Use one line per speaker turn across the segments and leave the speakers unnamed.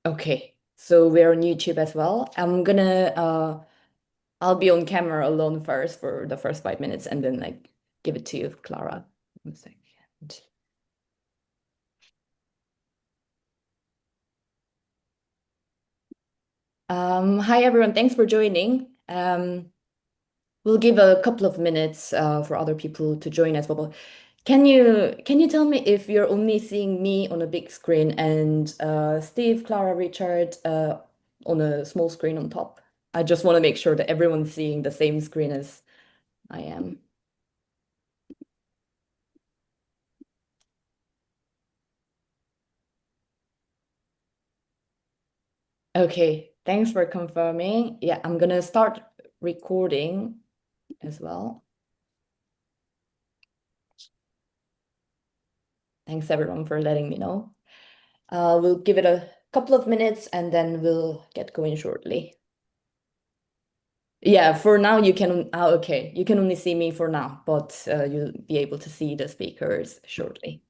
Okay, so we're on YouTube as well. I'll be on camera alone first for the first 5 minutes and then like give it to you, Clara. 1 second. Hi everyone, thanks for joining. We'll give a couple of minutes for other people to join as well. Can you tell me if you're only seeing me on a big screen and Steve, Clara, Richard on a small screen on top? I just want to make sure that everyone's seeing the same screen as I am. Okay, thanks for confirming. Yeah, I'm gonna start recording as well. Thanks everyone for letting me know. We'll give it a couple of minutes and then we'll get going shortly. Yeah, for now you can, okay, you can only see me for now, but you'll be able to see the speakers shortly.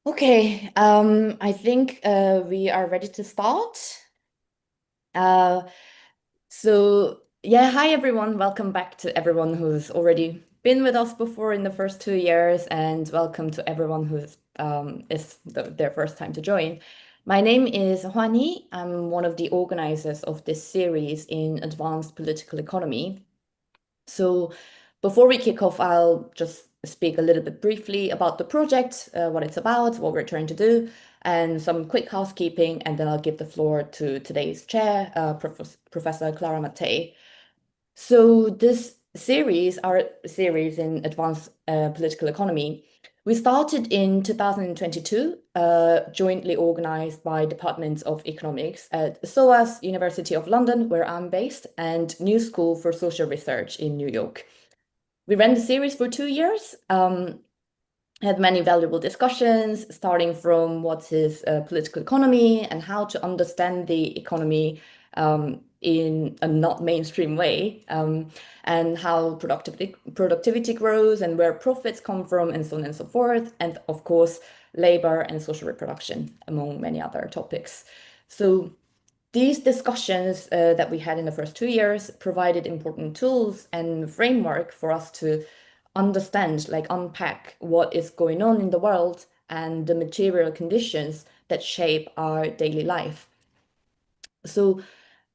Okay, I think we are ready to start. Uh, So, yeah, hi everyone. Welcome back to everyone who's already been with us before in the first 2 years, and welcome to everyone who's their first time to join. My name is Huani. I'm one of the organizers of this series in advanced political economy. So, before we kick off, I'll just speak a little bit briefly about the project, what it's about, what we're trying to do, and some quick housekeeping, and then I'll give the floor to today's chair, Professor Clara Mattei. So this series, our series in advanced political economy, we started in 2022, jointly organized by departments of economics at SOAS, University of London, where I'm based, and New School for Social Research in New York. We ran the series for 2 years, had many valuable discussions, starting from what is political economy and how to understand the economy in a not mainstream way, and how productivity grows and where profits come from, and so on and so forth, and of course, labor and social reproduction, among many other topics. So these discussions that we had in the first 2 years provided important tools and framework for us to understand, like unpack what is going on in the world and the material conditions that shape our daily life. So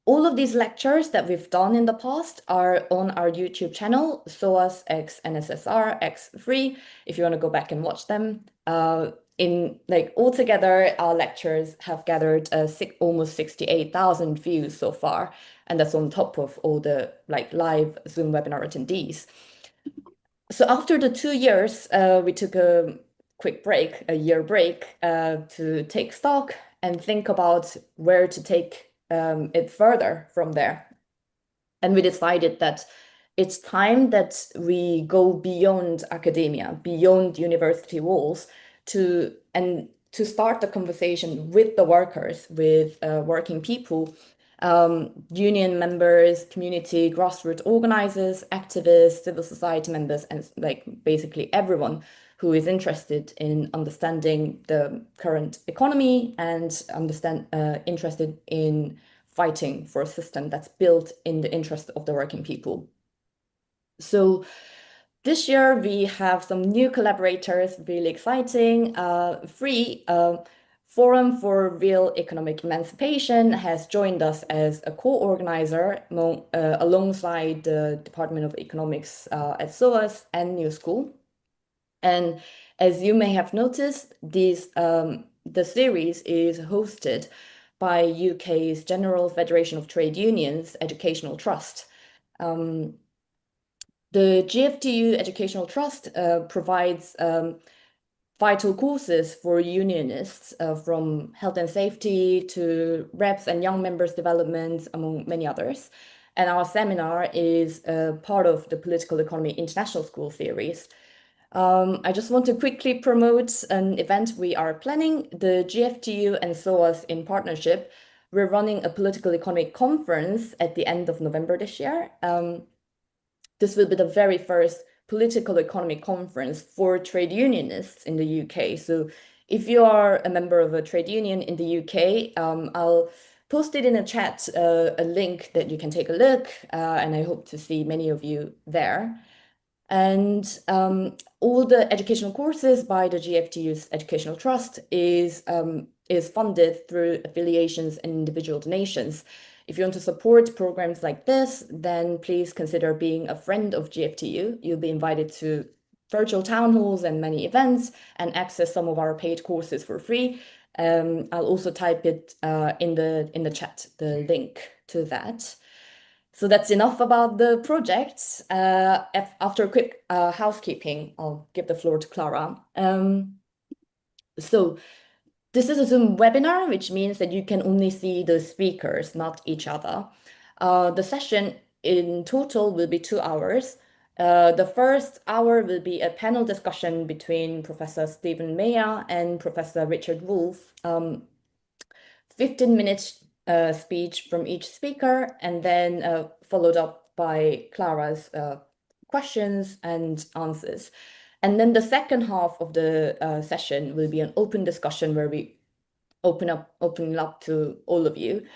all of these lectures that we've done in the past are on our YouTube channel, SOAS X NSSR X free, if you want to go back and watch them. In like altogether, our lectures have gathered almost 68,000 views so far, and that's on top of all the like live Zoom webinar attendees. So after the 2 years, we took a quick break, a year break, to take stock and think about where to take it further from there. And we decided that it's time that we go beyond academia, beyond university walls, to start the conversation with the workers, with working people, union members, community, grassroots organizers, activists, civil society members, and like basically everyone who is interested in understanding the current economy and interested in fighting for a system that's built in the interest of the working people. So this year we have some new collaborators, really exciting. Free Forum for Real Economic Emancipation has joined us as a co-organizer alongside the Department of Economics at SOAS and New School. And as you may have noticed, the series is hosted by UK's General Federation of Trade Unions Educational Trust. The GFTU Educational Trust provides vital courses for unionists from health and safety to reps and young members development, among many others. And our seminar is part of the Political Economy International School series. I just want to quickly promote an event we are planning. The GFTU and SOAS in partnership, we're running a political economy conference at the end of November this year. This will be the very first political economy conference for trade unionists in the UK. So if you are a member of a trade union in the UK, I'll post it in a chat, a link that you can take a look, and I hope to see many of you there. And all the educational courses by the GFTU's Educational Trust is funded through affiliations and individual donations. If you want to support programs like this, then please consider being a friend of GFTU. You'll be invited to virtual town halls and many events and access some of our paid courses for free. I'll also type it in the chat, the link to that. So that's enough about the project. After a quick housekeeping, I'll give the floor to Clara. So this is a Zoom webinar, which means that you can only see the speakers, not each other. The session in total will be 2 hours. The first hour will be a panel discussion between Professor Stephen Maher and Professor Richard Wolff. 15 minutes speech from each speaker, and then followed up by Clara's questions and answers. And then the second half of the session will be an open discussion where we open it up to all of you.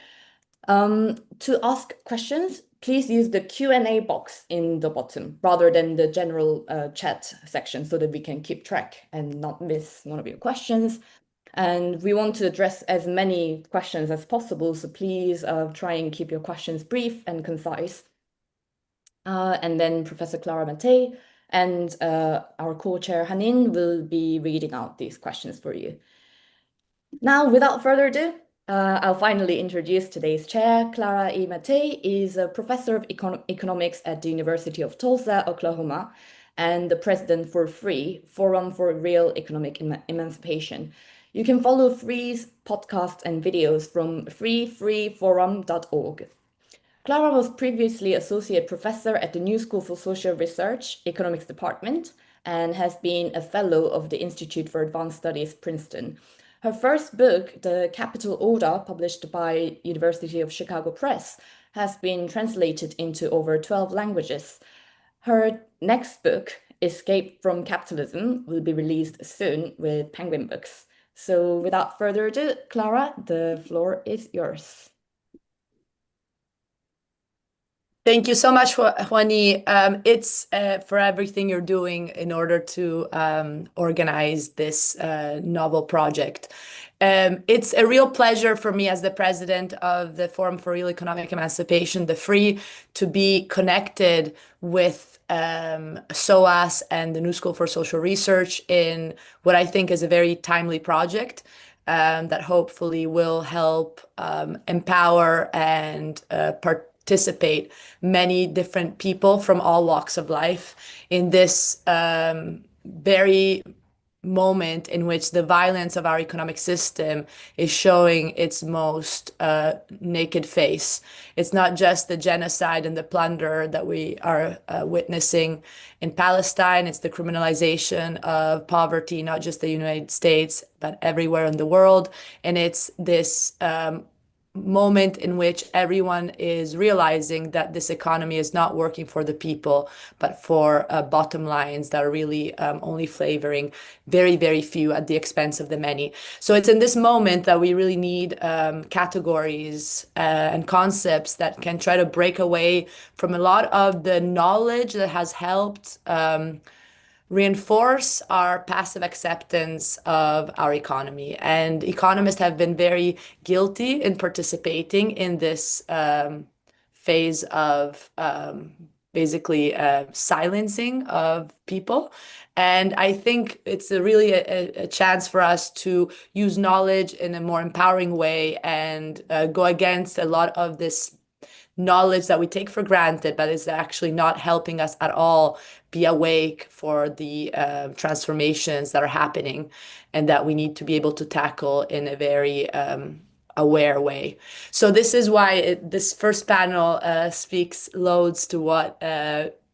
To ask questions, please use the Q&A box in the bottom rather than the general chat section so that we can keep track and not miss one of your questions. And we want to address as many questions as possible, so please try and keep your questions brief and concise. And then Professor Clara Mattei and our co-chair Hanin will be reading out these questions for you. Now, without further ado, I'll finally introduce today's chair. Clara E. Mattei is a professor of economics at the University of Tulsa, Oklahoma, and the president for FREE, Forum for Real Economic Emancipation. You can follow FREE's podcasts and videos from freeforum.org. Clara was previously associate professor at the New School for Social Research, Economics Department, and has been a fellow of the Institute for Advanced Studies, Princeton. Her first book, The Capital Order, published by University of Chicago Press, has been translated into over 12 languages. Her next book, Escape from Capitalism, will be released soon with Penguin Books. So without further ado, Clara, the floor is yours.
Thank you so much, Juani. It's for everything you're doing in order to organize this novel project. It's a real pleasure for me as the president of the Forum for Real Economic Emancipation, the FREE, to be connected with SOAS and the New School for Social Research in what I think is a very timely project that hopefully will help empower and participate many different people from all walks of life in this very moment in which the violence of our economic system is showing its most naked face. It's not just the genocide and the plunder that we are witnessing in Palestine, it's the criminalization of poverty, not just the United States, but everywhere in the world. And it's this moment in which everyone is realizing that this economy is not working for the people, but for bottom lines that are really only flavoring very, very few at the expense of the many. So it's in this moment that we really need categories and concepts that can try to break away from a lot of the knowledge that has helped reinforce our passive acceptance of our economy. And economists have been very guilty in participating in this phase of basically silencing of people. And I think it's really a chance for us to use knowledge in a more empowering way and go against a lot of this knowledge that we take for granted, but is actually not helping us at all be awake for the transformations that are happening and that we need to be able to tackle in a very aware way. So this is why this first panel speaks loads to what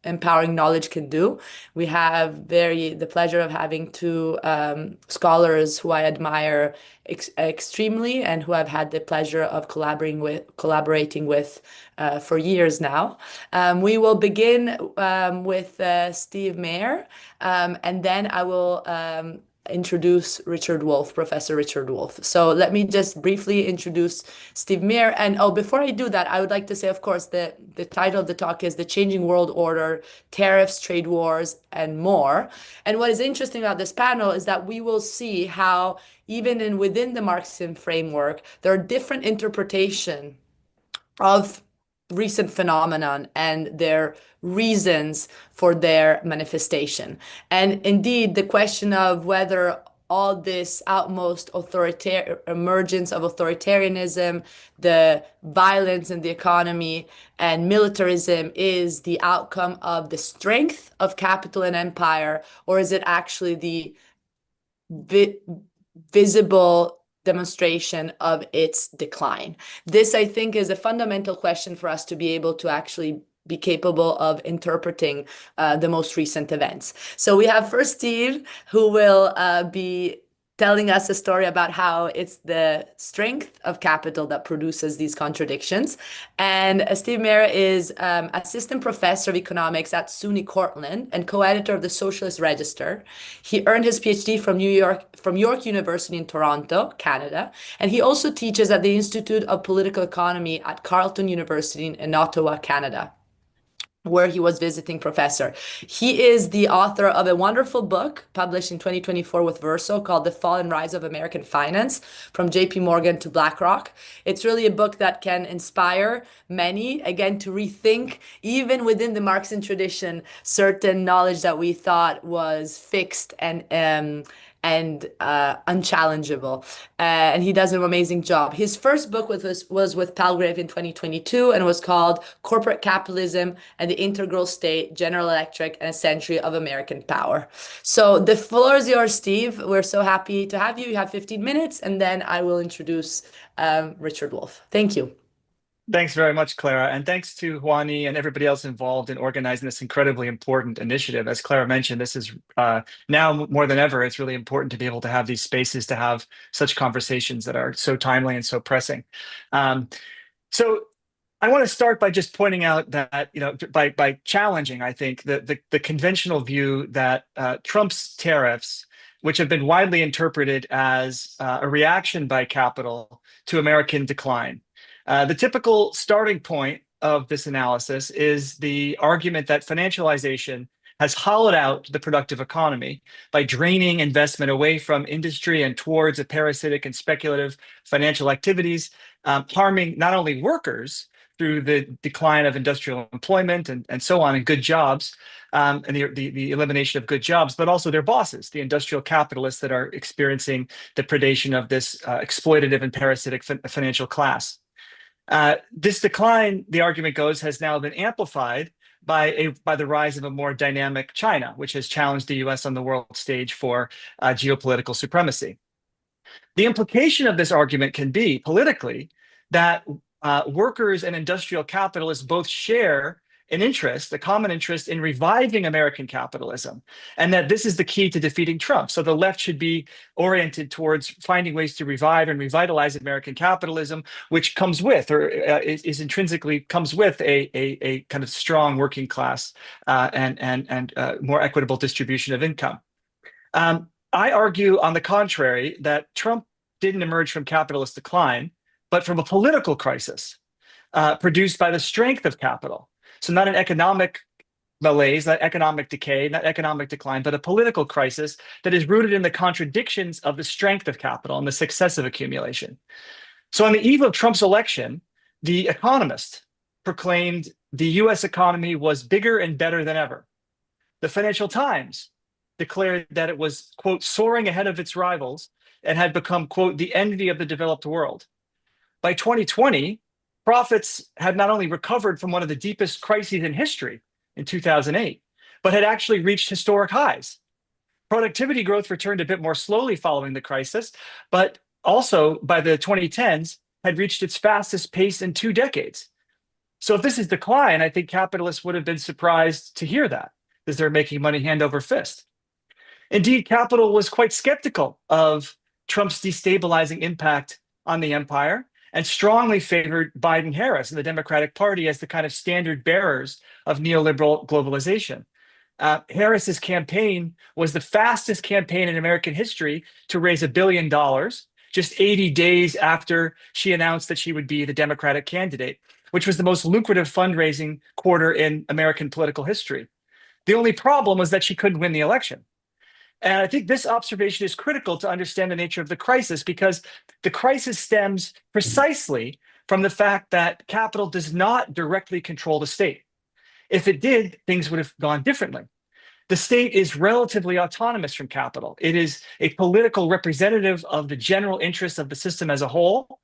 empowering knowledge can do. We have the pleasure of having two scholars who I admire extremely and who I've had the pleasure of collaborating with for years now. We will begin with Steve Maher, and then I will introduce Richard Wolff, Professor Richard Wolff. So let me just briefly introduce Steve Maher. And oh, before I do that, I would like to say, of course, the title of the talk is The Changing World Order, Tariffs, Trade Wars, and More. And what is interesting about this panel is that we will see how even within the Marxism framework, there are different interpretations of recent phenomenon and their reasons for their manifestation. And indeed, the question of whether all this outmost authoritarian emergence of authoritarianism, the violence in the economy, and militarism is the outcome of the strength of capital and empire, or is it actually the visible demonstration of its decline? This, I think, is a fundamental question for us to be able to actually be capable of interpreting the most recent events. So we have first Steve, who will be telling us a story about how it's the strength of capital that produces these contradictions. And Steve Maher is assistant professor of economics at SUNY Cortland and co-editor of the Socialist Register. He earned his PhD from York University in Toronto, Canada, and he also teaches at the Institute of Political Economy at Carleton University in Ottawa, Canada, where he was visiting professor. He is the author of a wonderful book published in 2024 with Verso called The Fall and Rise of American Finance, from JP Morgan to BlackRock. It's really a book that can inspire many, again, to rethink, even within the Marxian tradition, certain knowledge that we thought was fixed and unchallengeable. And he does an amazing job. His first book was with Palgrave in 2022 and was called Corporate Capitalism and the Integral State, General Electric, and a Century of American Power. So the floor is yours, Steve. We're so happy to have you. You have 15 minutes, and then I will introduce Richard Wolff. Thank you.
Thanks very much, Clara. And thanks to Juani and everybody else involved in organizing this incredibly important initiative. As Clara mentioned, this is now more than ever, it's really important to be able to have these spaces to have such conversations that are so timely and so pressing. So I want to start by just pointing out that, by challenging, I think, the conventional view that Trump's tariffs, which have been widely interpreted as a reaction by capital to American decline. The typical starting point of this analysis is the argument that financialization has hollowed out the productive economy by draining investment away from industry and towards a parasitic and speculative financial activities, harming not only workers through the decline of industrial employment and so on, and good jobs, and the elimination of good jobs, but also their bosses, the industrial capitalists that are experiencing the predation of this exploitative and parasitic financial class. This decline, the argument goes, has now been amplified by the rise of a more dynamic China, which has challenged the US on the world stage for geopolitical supremacy. The implication of this argument can be politically that workers and industrial capitalists both share an interest, a common interest in reviving American capitalism, and that this is the key to defeating Trump. So the left should be oriented towards finding ways to revive and revitalize American capitalism, which comes with, or is intrinsically comes with a kind of strong working class and more equitable distribution of income. I argue, on the contrary, that Trump didn't emerge from capitalist decline, but from a political crisis produced by the strength of capital. So not an economic malaise, not economic decay, not economic decline, but a political crisis that is rooted in the contradictions of the strength of capital and the success of accumulation. So on the eve of Trump's election, The Economist proclaimed the US economy was bigger and better than ever. The Financial Times declared that it was, quote, soaring ahead of its rivals and had become, quote, the envy of the developed world. By 2020, profits had not only recovered from one of the deepest crises in history in 2008, but had actually reached historic highs. Productivity growth returned a bit more slowly following the crisis, but also by the 2010s had reached its fastest pace in 2 decades. So if this is decline, I think capitalists would have been surprised to hear that, because they're making money hand over fist. Indeed, capital was quite skeptical of Trump's destabilizing impact on the empire and strongly favored Biden-Harris and the Democratic Party as the kind of standard bearers of neoliberal globalization. Harris's campaign was the fastest campaign in American history to raise $1 billion, just 80 days after she announced that she would be the Democratic candidate, which was the most lucrative fundraising quarter in American political history. The only problem was that she couldn't win the election. And I think this observation is critical to understand the nature of the crisis, because the crisis stems precisely from the fact that capital does not directly control the state. If it did, things would have gone differently. The state is relatively autonomous from capital. It is a political representative of the general interests of the system as a whole,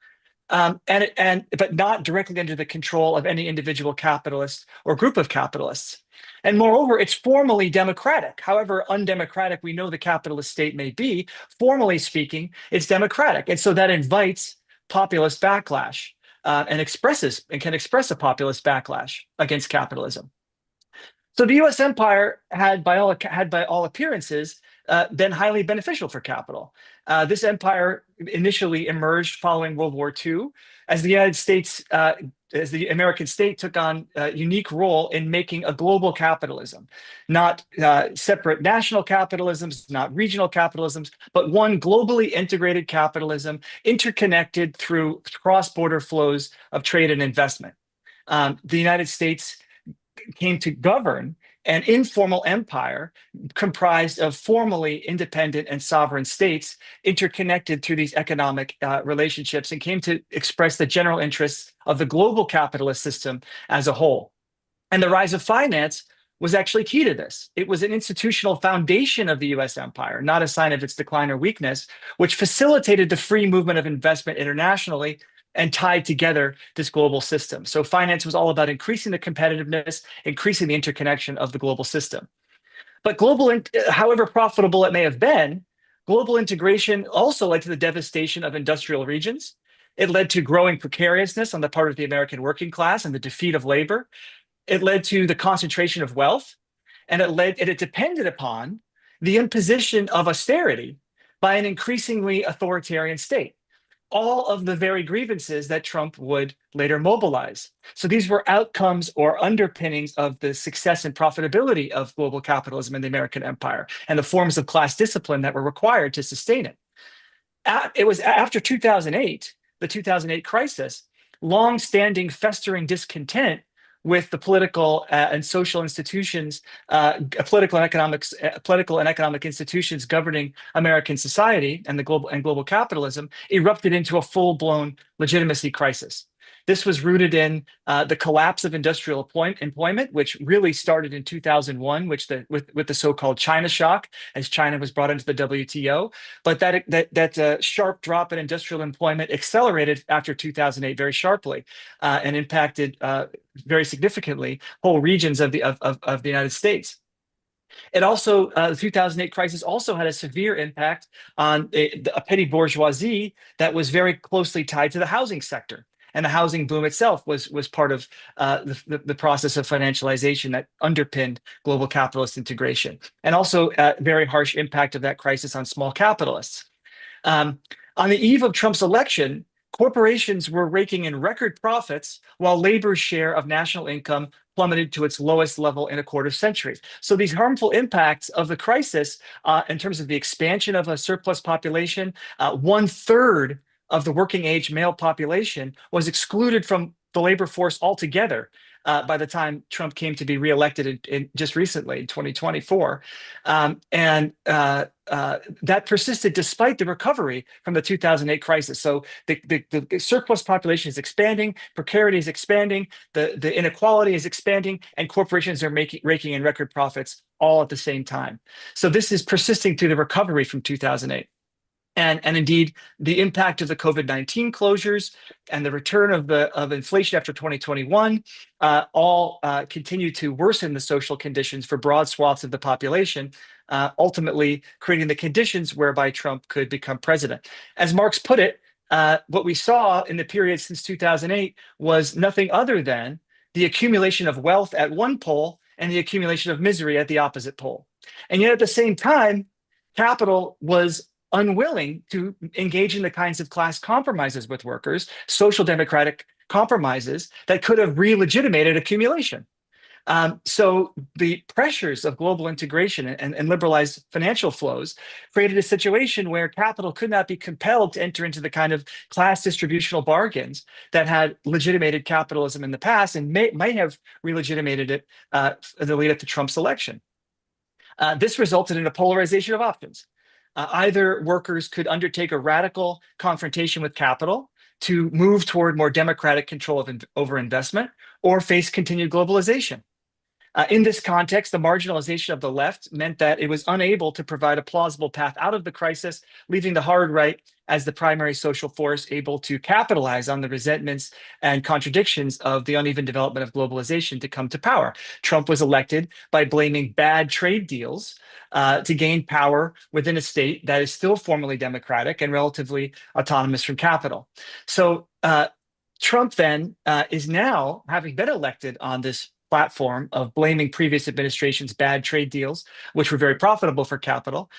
but not directly under the control of any individual capitalist or group of capitalists. And moreover, it's formally democratic. However undemocratic we know the capitalist state may be, formally speaking, it's democratic. And so that invites populist backlash and can express a populist backlash against capitalism. So the US empire had, by all appearances, been highly beneficial for capital. This empire initially emerged following World War II as the United States, as the American state took on a unique role in making a global capitalism, not separate national capitalisms, not regional capitalisms, but one globally integrated capitalism, interconnected through cross-border flows of trade and investment. The United States came to govern an informal empire comprised of formally independent and sovereign states interconnected through these economic relationships, and came to express the general interests of the global capitalist system as a whole. And the rise of finance was actually key to this. It was an institutional foundation of the US empire, not a sign of its decline or weakness, which facilitated the free movement of investment internationally and tied together this global system. So finance was all about increasing the competitiveness, increasing the interconnection of the global system. But however profitable it may have been, global integration also led to the devastation of industrial regions. It led to growing precariousness on the part of the American working class and the defeat of labor. It led to the concentration of wealth, and it depended upon the imposition of austerity by an increasingly authoritarian state. All of the very grievances that Trump would later mobilize. So these were outcomes or underpinnings of the success and profitability of global capitalism in the American empire and the forms of class discipline that were required to sustain it. It was after 2008, the 2008 crisis, long-standing festering discontent with the political and social institutions, political and economic institutions governing American society and global capitalism, erupted into a full-blown legitimacy crisis. This was rooted in the collapse of industrial employment, which really started in 2001, with the so-called China shock, as China was brought into the WTO. But that sharp drop in industrial employment accelerated after 2008 very sharply, and impacted very significantly whole regions of the United States. It also, the 2008 crisis also had a severe impact on a petty bourgeoisie that was very closely tied to the housing sector. And the housing boom itself was part of the process of financialization that underpinned global capitalist integration. And also a very harsh impact of that crisis on small capitalists. On the eve of Trump's election, corporations were raking in record profits while labor's share of national income plummeted to its lowest level in a quarter century. So these harmful impacts of the crisis, in terms of the expansion of a surplus population, 1/3 of the working age male population was excluded from the labor force altogether by the time Trump came to be reelected in just recently in 2024. That persisted despite the recovery from the 2008 crisis. So the surplus population is expanding, precarity is expanding, the inequality is expanding, and corporations are raking in record profits all at the same time. So this is persisting through the recovery from 2008. And indeed, the impact of the COVID-19 closures and the return of inflation after 2021 all continue to worsen the social conditions for broad swaths of the population, ultimately creating the conditions whereby Trump could become president. As Marx put it, what we saw in the period since 2008 was nothing other than the accumulation of wealth at one pole and the accumulation of misery at the opposite pole. And yet at the same time, capital was unwilling to engage in the kinds of class compromises with workers, social democratic compromises that could have re-legitimated accumulation. So the pressures of global integration and liberalized financial flows created a situation where capital could not be compelled to enter into the kind of class distributional bargains that had legitimated capitalism in the past and might have re-legitimated it in the lead up to Trump's election. This resulted in a polarization of options. Either workers could undertake a radical confrontation with capital to move toward more democratic control over investment, or face continued globalization. In this context, the marginalization of the left meant that it was unable to provide a plausible path out of the crisis, leaving the hard right as the primary social force able to capitalize on the resentments and contradictions of the uneven development of globalization to come to power. Trump was elected by blaming bad trade deals to gain power within a state that is still formally democratic and relatively autonomous from capital. So Trump then is now, having been elected on this platform of blaming previous administrations' bad trade deals, which were very profitable for capital,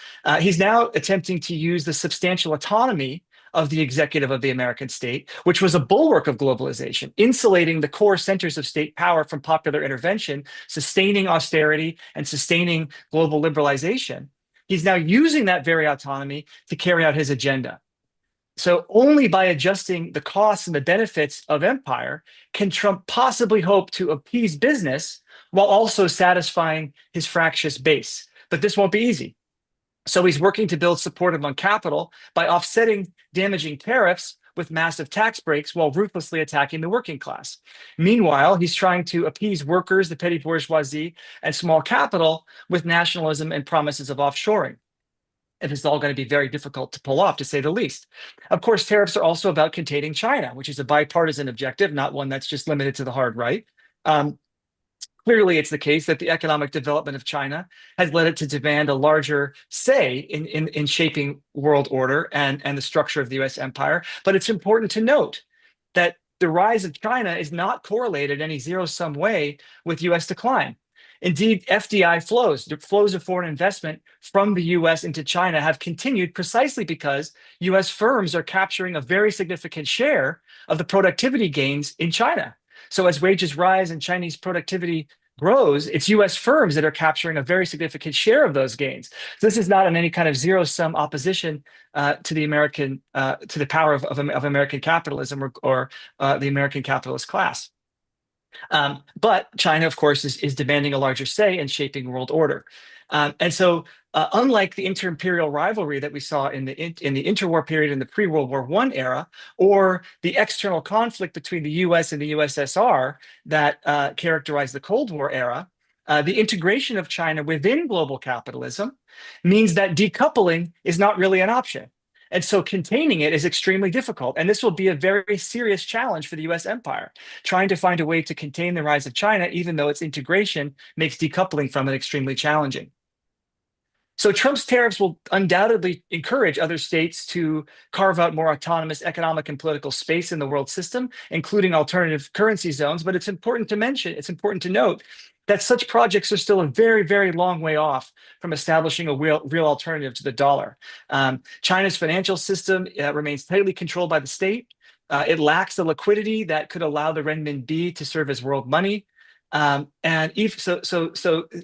he's now attempting to use the substantial autonomy of the executive of the American state, which was a bulwark of globalization, insulating the core centers of state power from popular intervention, sustaining austerity and sustaining global liberalization. He's now using that very autonomy to carry out his agenda. So only by adjusting the costs and the benefits of empire can Trump possibly hope to appease business while also satisfying his fractious base. But this won't be easy. So he's working to build support among capital by offsetting damaging tariffs with massive tax breaks while ruthlessly attacking the working class. Meanwhile, he's trying to appease workers, the petty bourgeoisie, and small capital with nationalism and promises of offshoring. It is all going to be very difficult to pull off, to say the least. Of course, tariffs are also about containing China, which is a bipartisan objective, not one that's just limited to the hard right. Clearly, it's the case that the economic development of China has led it to demand a larger say in shaping world order and the structure of the US empire. But it's important to note that the rise of China is not correlated in any zero-sum way with US decline. Indeed, FDI flows, the flows of foreign investment from the US into China, have continued precisely because US firms are capturing a very significant share of the productivity gains in China. So as wages rise and Chinese productivity grows, it's US firms that are capturing a very significant share of those gains. So this is not in any kind of zero-sum opposition to the American, to the power of American capitalism or the American capitalist class. But China, of course, is demanding a larger say in shaping world order. And so, unlike the inter-imperial rivalry that we saw in the interwar period in the pre-World War I era, or the external conflict between the U.S. and the USSR that characterized the Cold War era, the integration of China within global capitalism means that decoupling is not really an option. And so containing it is extremely difficult. And this will be a very serious challenge for the US empire, trying to find a way to contain the rise of China, even though its integration makes decoupling from it extremely challenging. So Trump's tariffs will undoubtedly encourage other states to carve out more autonomous economic and political space in the world system, including alternative currency zones. But it's important to note that such projects are still a very, very long way off from establishing a real alternative to the dollar. China's financial system remains tightly controlled by the state. It lacks the liquidity that could allow the renminbi to serve as world money. And if so,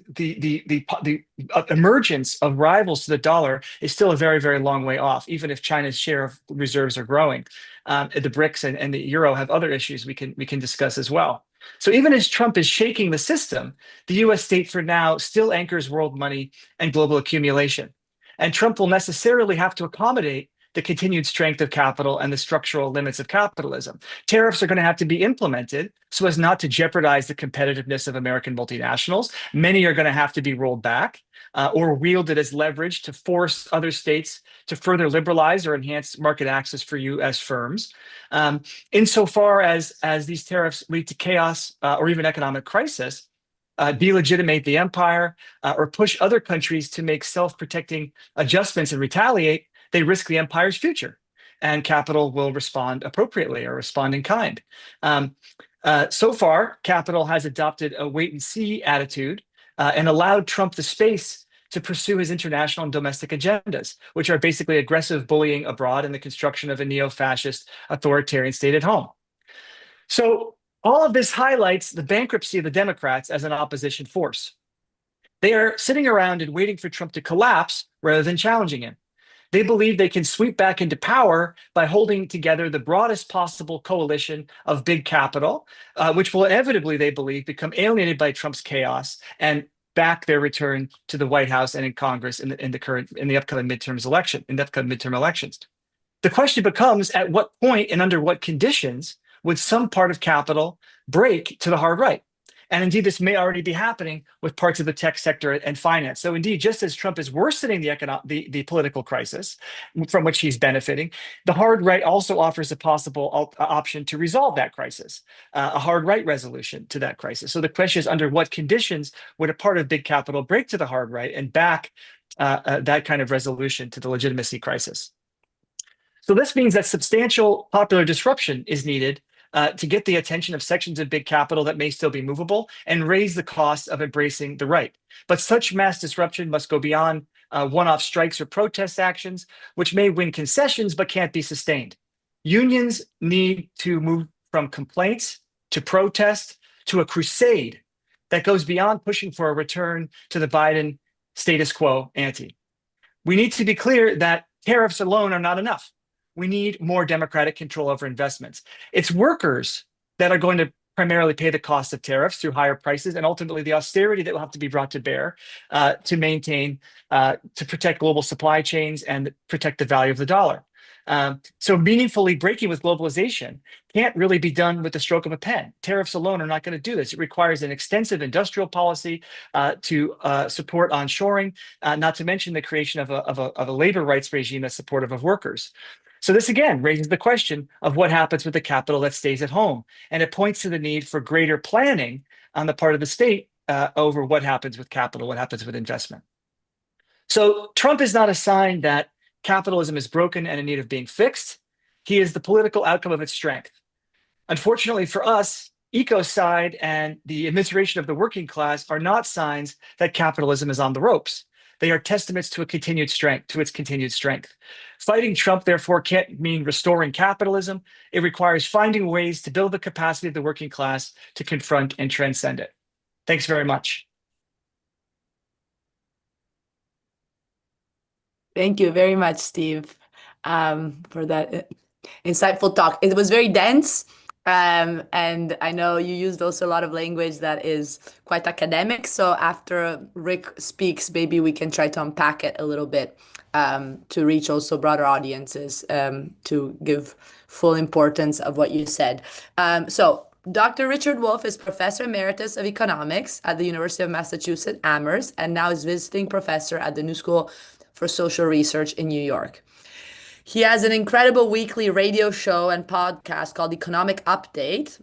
the emergence of rivals to the dollar is still a very, very long way off, even if China's share of reserves are growing. The BRICS and the euro have other issues we can discuss as well. So even as Trump is shaking the system, the US state for now still anchors world money and global accumulation. And Trump will necessarily have to accommodate the continued strength of capital and the structural limits of capitalism. Tariffs are going to have to be implemented so as not to jeopardize the competitiveness of American multinationals. Many are going to have to be rolled back or wielded as leverage to force other states to further liberalize or enhance market access for U.S. firms. Insofar as these tariffs lead to chaos or even economic crisis, delegitimate the empire, or push other countries to make self-protecting adjustments and retaliate, they risk the empire's future, and capital will respond appropriately or respond in kind. So far, capital has adopted a wait-and-see attitude and allowed Trump the space to pursue his international and domestic agendas, which are basically aggressive bullying abroad and the construction of a neo-fascist authoritarian state at home. So all of this highlights the bankruptcy of the Democrats as an opposition force. They are sitting around and waiting for Trump to collapse rather than challenging him. They believe they can sweep back into power by holding together the broadest possible coalition of big capital, which will inevitably, they believe, become alienated by Trump's chaos and back their return to the White House and in Congress in the upcoming midterm elections. The question becomes, at what point and under what conditions would some part of capital break to the hard right? And indeed, this may already be happening with parts of the tech sector and finance. So indeed, just as Trump is worsening the political crisis from which he's benefiting, the hard right also offers a possible option to resolve that crisis, a hard right resolution to that crisis. So the question is, under what conditions would a part of big capital break to the hard right and back that kind of resolution to the legitimacy crisis? So this means that substantial popular disruption is needed to get the attention of sections of big capital that may still be movable and raise the cost of embracing the right. But such mass disruption must go beyond one-off strikes or protest actions, which may win concessions but can't be sustained. Unions need to move from complaints to protest to a crusade that goes beyond pushing for a return to the Biden status quo ante. We need to be clear that tariffs alone are not enough. We need more democratic control over investments. It's workers that are going to primarily pay the cost of tariffs through higher prices and ultimately the austerity that will have to be brought to bear to maintain, to protect global supply chains and protect the value of the dollar. So meaningfully breaking with globalization can't really be done with the stroke of a pen. Tariffs alone are not going to do this. It requires an extensive industrial policy to support onshoring, not to mention the creation of a labor rights regime that's supportive of workers. So this again raises the question of what happens with the capital that stays at home. And it points to the need for greater planning on the part of the state over what happens with capital, what happens with investment. So Trump is not a sign that capitalism is broken and in need of being fixed. He is the political outcome of its strength. Unfortunately for us, ecocide and the administration of the working class are not signs that capitalism is on the ropes. They are testaments to its continued strength. Fighting Trump, therefore, can't mean restoring capitalism. It requires finding ways to build the capacity of the working class to confront and transcend it. Thanks very much.
Thank you very much, Steve, for that insightful talk. It was very dense, And I know you used also a lot of language that is quite academic. So after Rick speaks, maybe we can try to unpack it a little bit to reach also broader audiences to give full importance of what you said. So Dr. Richard Wolff is Professor Emeritus of Economics at the University of Massachusetts Amherst and now is visiting professor at the New School for Social Research in New York. He has an incredible weekly radio show and podcast called Economic Update.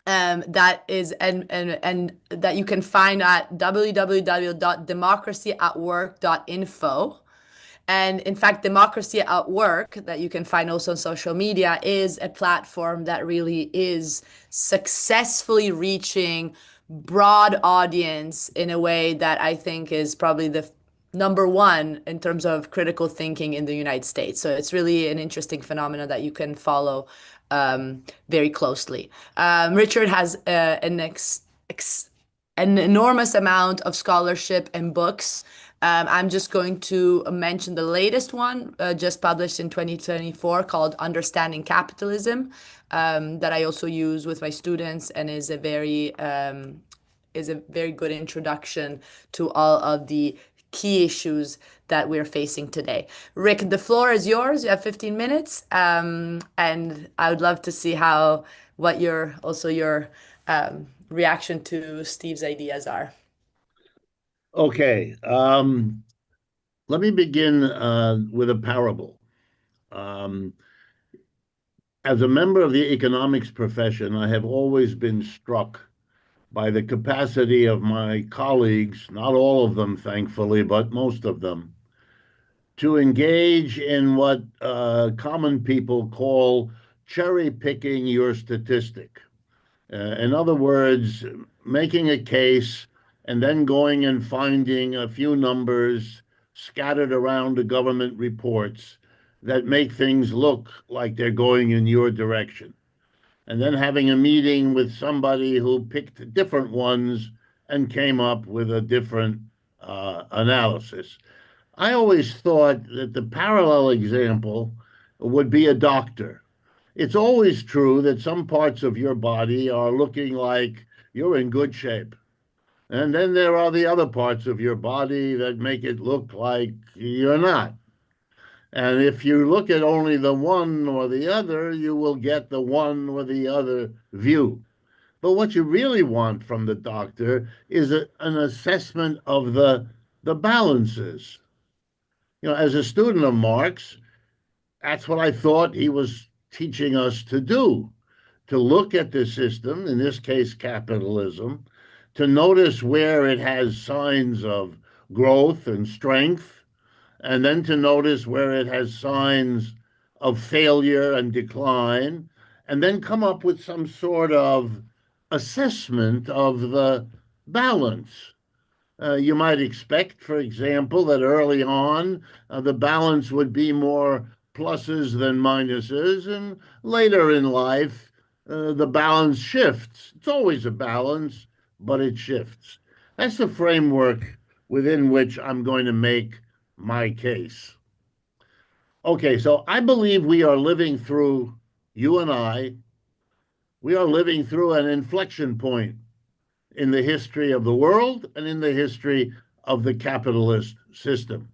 That is and that you can find at www.democracyatwork.info. And in fact, Democracy at Work, that you can find also on social media, is a platform that really is successfully reaching broad audience in a way that I think is probably the number one in terms of critical thinking in the United States. So it's really an interesting phenomenon that you can follow very closely. Richard has an enormous amount of scholarship and books. I'm just going to mention the latest one, just published in 2024, called Understanding Capitalism, that I also use with my students and is a very good introduction to all of the key issues that we're facing today. Rick, the floor is yours. You have 15 minutes, and I would love to see what your reaction to Steve's ideas are.
Okay, let me begin with a parable. As a member of the economics profession, I have always been struck by the capacity of my colleagues, not all of them, thankfully, but most of them, to engage in what common people call cherry picking your statistic. In other words, making a case and then going and finding a few numbers scattered around the government reports that make things look like they're going in your direction. And then having a meeting with somebody who picked different ones and came up with a different analysis. I always thought that the parallel example would be a doctor. It's always true that some parts of your body are looking like you're in good shape. And then there are the other parts of your body that make it look like you're not. And if you look at only the one or the other, you will get the one or the other view. But what you really want from the doctor is an assessment of the balances. As a student of Marx, that's what I thought he was teaching us to do, to look at the system, in this case, capitalism, to notice where it has signs of growth and strength, and then to notice where it has signs of failure and decline, and then come up with some sort of assessment of the balance. You might expect, for example, that early on the balance would be more pluses than minuses, and later in life the balance shifts. It's always a balance, but it shifts. That's the framework within which I'm going to make my case. Okay, so I believe we are living through, you and I, we are living through an inflection point in the history of the world and in the history of the capitalist system.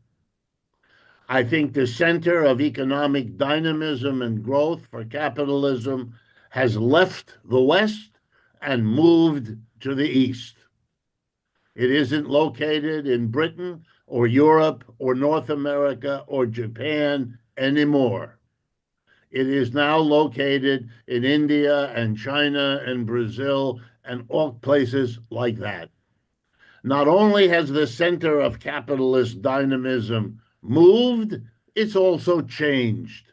I think the center of economic dynamism and growth for capitalism has left the West and moved to the East. It isn't located in Britain or Europe or North America or Japan anymore. It is now located in India and China and Brazil and all places like that. Not only has the center of capitalist dynamism moved, it's also changed,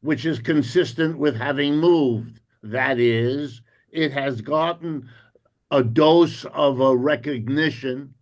which is consistent with having moved. That is, it has gotten a dose of a recognition,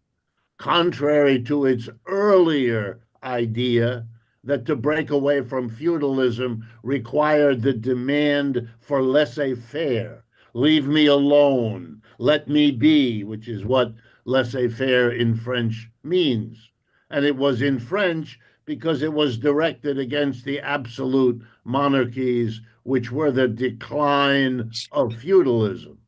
contrary to its earlier idea that to break away from feudalism required the demand for laissez-faire. Leave me alone, let me be, which is what laissez-faire in French means. And it was in French because it was directed against the absolute monarchies which were the decline of feudalism.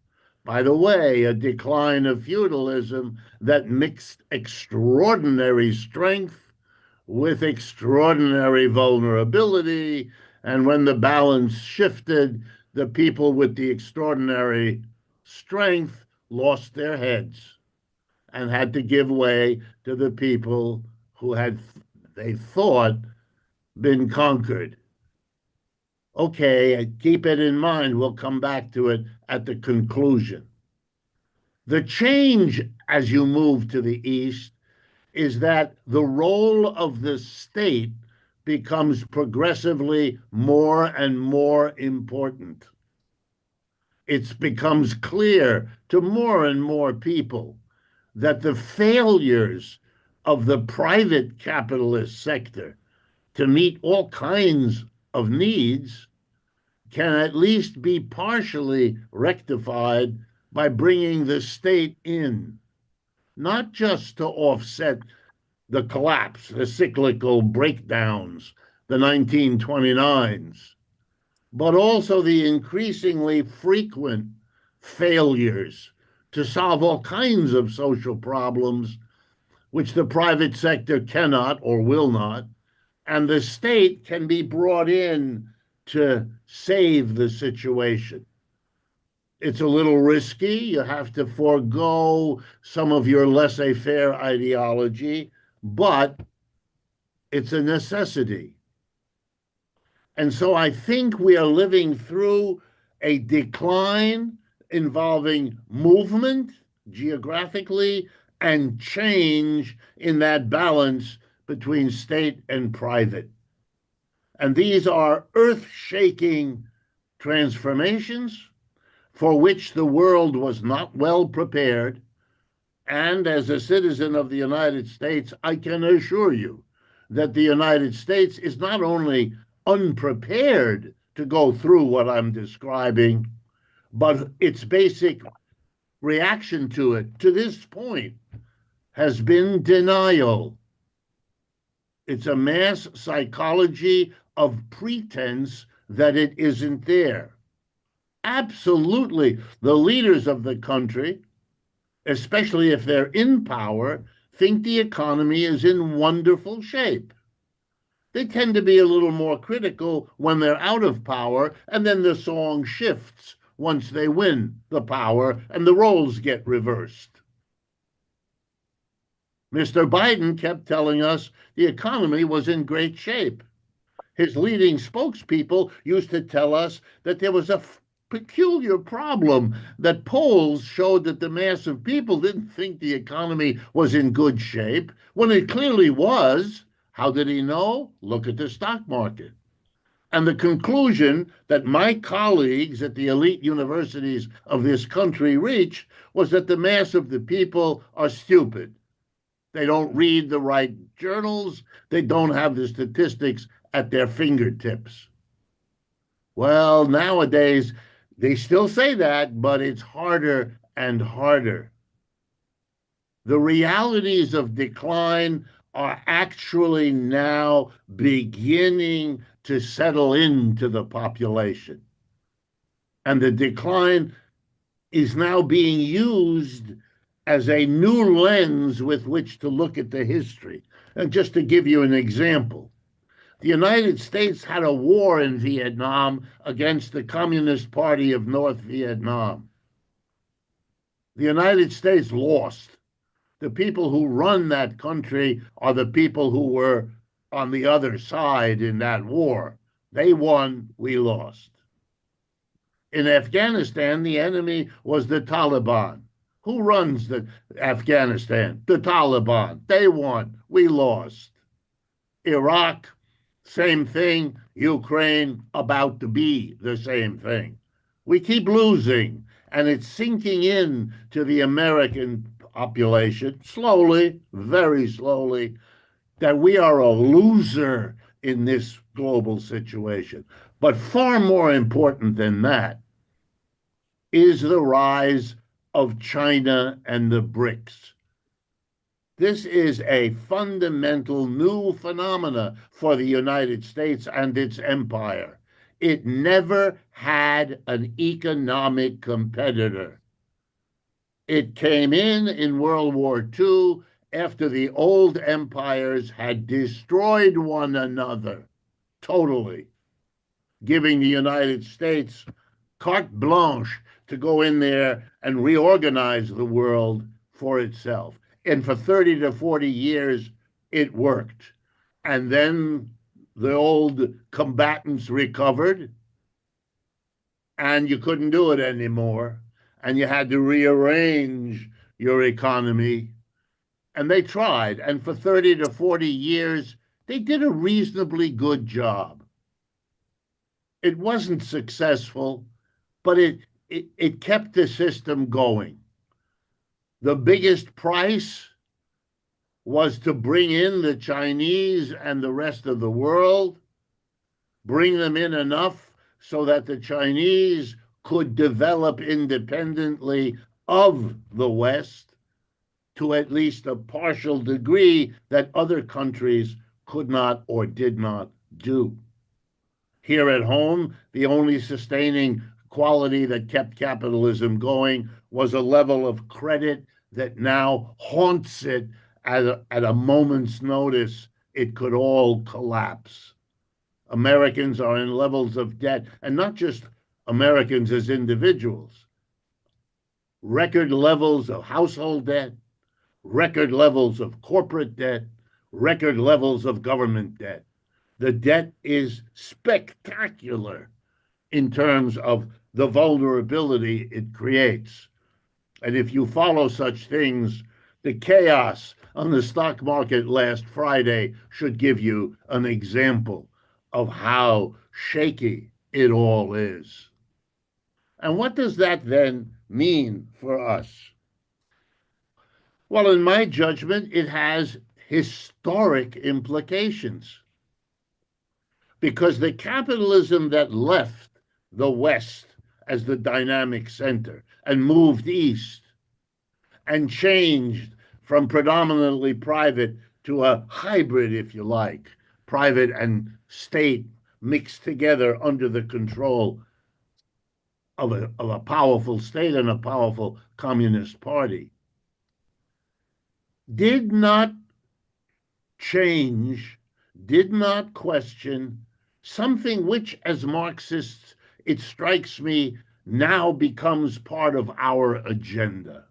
By the way, a decline of feudalism that mixed extraordinary strength with extraordinary vulnerability. And when the balance shifted, the people with the extraordinary strength lost their heads and had to give way to the people who had, they thought, been conquered. Okay, keep it in mind. We'll come back to it at the conclusion. The change as you move to the East is that the role of the state becomes progressively more and more important. It becomes clear to more and more people that the failures of the private capitalist sector to meet all kinds of needs can at least be partially rectified by bringing the state in, not just to offset the collapse, the cyclical breakdowns, the 1929s, but also the increasingly frequent failures to solve all kinds of social problems which the private sector cannot or will not, and the state can be brought in to save the situation. It's a little risky. You have to forego some of your laissez-faire ideology, but it's a necessity. And so I think we are living through a decline involving movement geographically and change in that balance between state and private. And these are earth-shaking transformations for which the world was not well prepared. And as a citizen of the United States, I can assure you that the United States is not only unprepared to go through what I'm describing, but its basic reaction to it to this point has been denial. It's a mass psychology of pretense that it isn't there. Absolutely, the leaders of the country, especially if they're in power, think the economy is in wonderful shape. They tend to be a little more critical when they're out of power, and then the song shifts once they win the power and the roles get reversed. Mr. Biden kept telling us the economy was in great shape. His leading spokespeople used to tell us that there was a peculiar problem, that polls showed that the mass of people didn't think the economy was in good shape, when it clearly was. How did he know? Look at the stock market. And the conclusion that my colleagues at the elite universities of this country reached was that the mass of the people are stupid. They don't read the right journals. They don't have the statistics at their fingertips. Well, nowadays, they still say that, but it's harder and harder. The realities of decline are actually now beginning to settle into the population. And the decline is now being used as a new lens with which to look at the history. And just to give you an example, the United States had a war in Vietnam against the Communist Party of North Vietnam. The United States lost. The people who run that country are the people who were on the other side in that war. They won, we lost. In Afghanistan, the enemy was the Taliban. Who runs Afghanistan? The Taliban. They won, we lost. Iraq, same thing. Ukraine, about to be the same thing. We keep losing, and it's sinking in to the American population, slowly, very slowly, that we are a loser in this global situation. But far more important than that is the rise of China and the BRICS. This is a fundamental new phenomena for the United States and its empire. It never had an economic competitor. It came in World War II after the old empires had destroyed one another totally, giving the United States carte blanche to go in there and reorganize the world for itself. And for 30 to 40 years, it worked. And then the old combatants recovered, and you couldn't do it anymore. And you had to rearrange your economy. And they tried. And for 30 to 40 years, they did a reasonably good job. It wasn't successful, but it kept the system going. The biggest price was to bring in the Chinese and the rest of the world, bring them in enough so that the Chinese could develop independently of the West to at least a partial degree that other countries could not or did not do. Here at home, the only sustaining quality that kept capitalism going was a level of credit that now haunts it at a moment's notice. It could all collapse. Americans are in levels of debt, and not just Americans as individuals. Record levels of household debt, record levels of corporate debt, record levels of government debt. The debt is spectacular in terms of the vulnerability it creates. And if you follow such things, the chaos on the stock market last Friday should give you an example of how shaky it all is. And what does that then mean for us? Well, in my judgment, it has historic implications. Because the capitalism that left the West as the dynamic center and moved east and changed from predominantly private to a hybrid, if you like, private and state mixed together under the control of a powerful state and a powerful communist party, did not change, did not question something which, as Marxists, it strikes me, now becomes part of our agenda.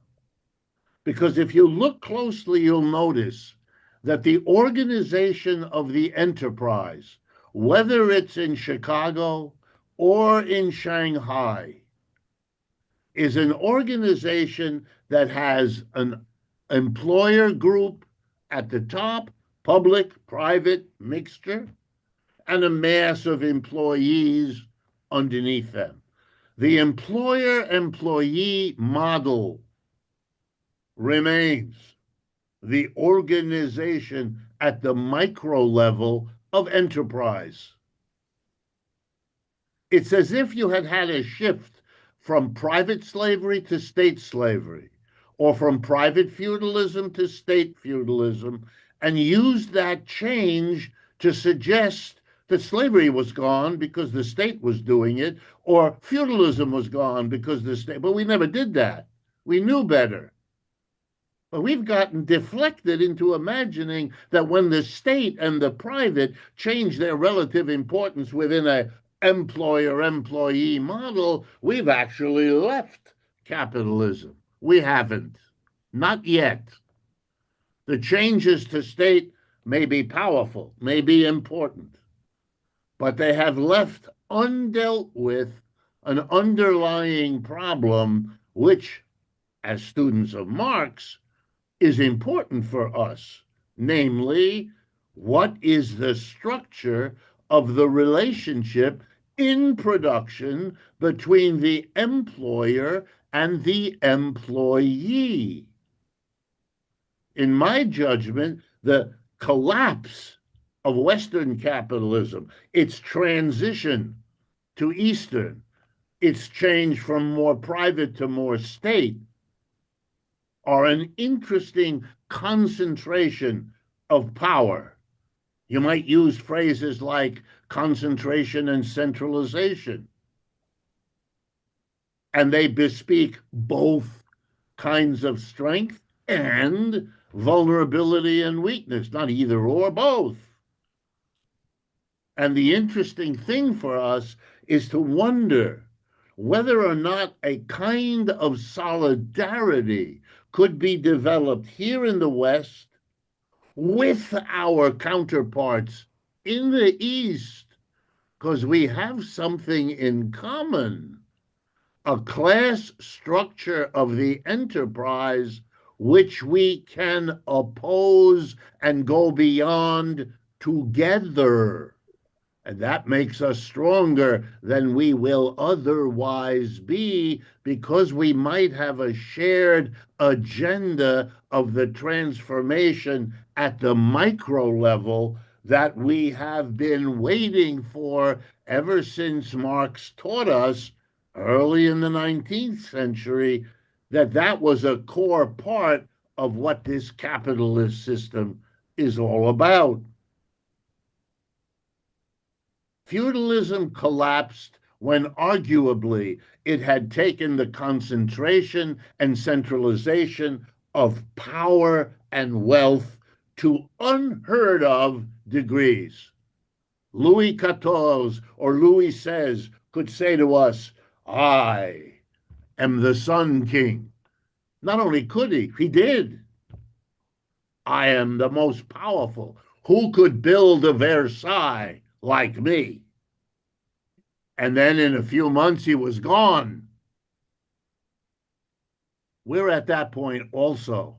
Because if you look closely, you'll notice that the organization of the enterprise, whether it's in Chicago or in Shanghai, is an organization that has an employer group at the top, public, private, mixture, and a mass of employees underneath them. The employer-employee model remains the organization at the micro level of enterprise. It's as if you had had a shift from private slavery to state slavery, or from private feudalism to state feudalism, and used that change to suggest that slavery was gone because the state was doing it, or feudalism was gone because the state, but we never did that. We knew better. But we've gotten deflected into imagining that when the state and the private change their relative importance within a employer-employee model, we've actually left capitalism. We haven't. Not yet. The changes to state may be powerful, may be important, but they have left undealt with an underlying problem which, as students of Marx, is important for us. Namely, what is the structure of the relationship in production between the employer and the employee? In my judgment, the collapse of Western capitalism, its transition to Eastern, its change from more private to more state, are an interesting concentration of power You might use phrases like concentration and centralization, and they bespeak both kinds of strength and vulnerability and weakness, not either or, both. And the interesting thing for us is to wonder whether or not a kind of solidarity could be developed here in the West with our counterparts in the East, because we have something in common, a class structure of the enterprise which we can oppose and go beyond together. And that makes us stronger than we will otherwise be, because we might have a shared agenda of the transformation at the micro level that we have been waiting for ever since Marx taught us early in the 19th century that that was a core part of what this capitalist system is all about. Feudalism collapsed when arguably it had taken the concentration and centralization of power and wealth to unheard of degrees. Louis XIV or Louis XVI could say to us, I am the Sun King. Not only could he did. I am the most powerful. Who could build a Versailles like me? And then in a few months, he was gone. We're at that point also.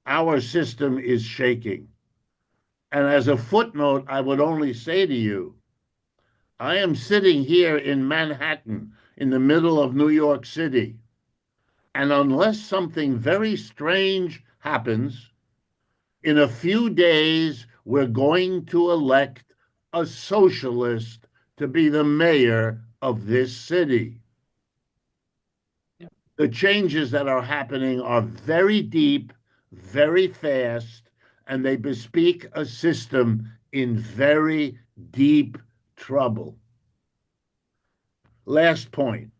Our system is shaking. And as a footnote, I would only say to you, I am sitting here in Manhattan, in the middle of New York City. And unless something very strange happens, in a few days, we're going to elect a socialist to be the mayor of this city. The changes that are happening are very deep, very fast, and they bespeak a system in very deep trouble. Last point.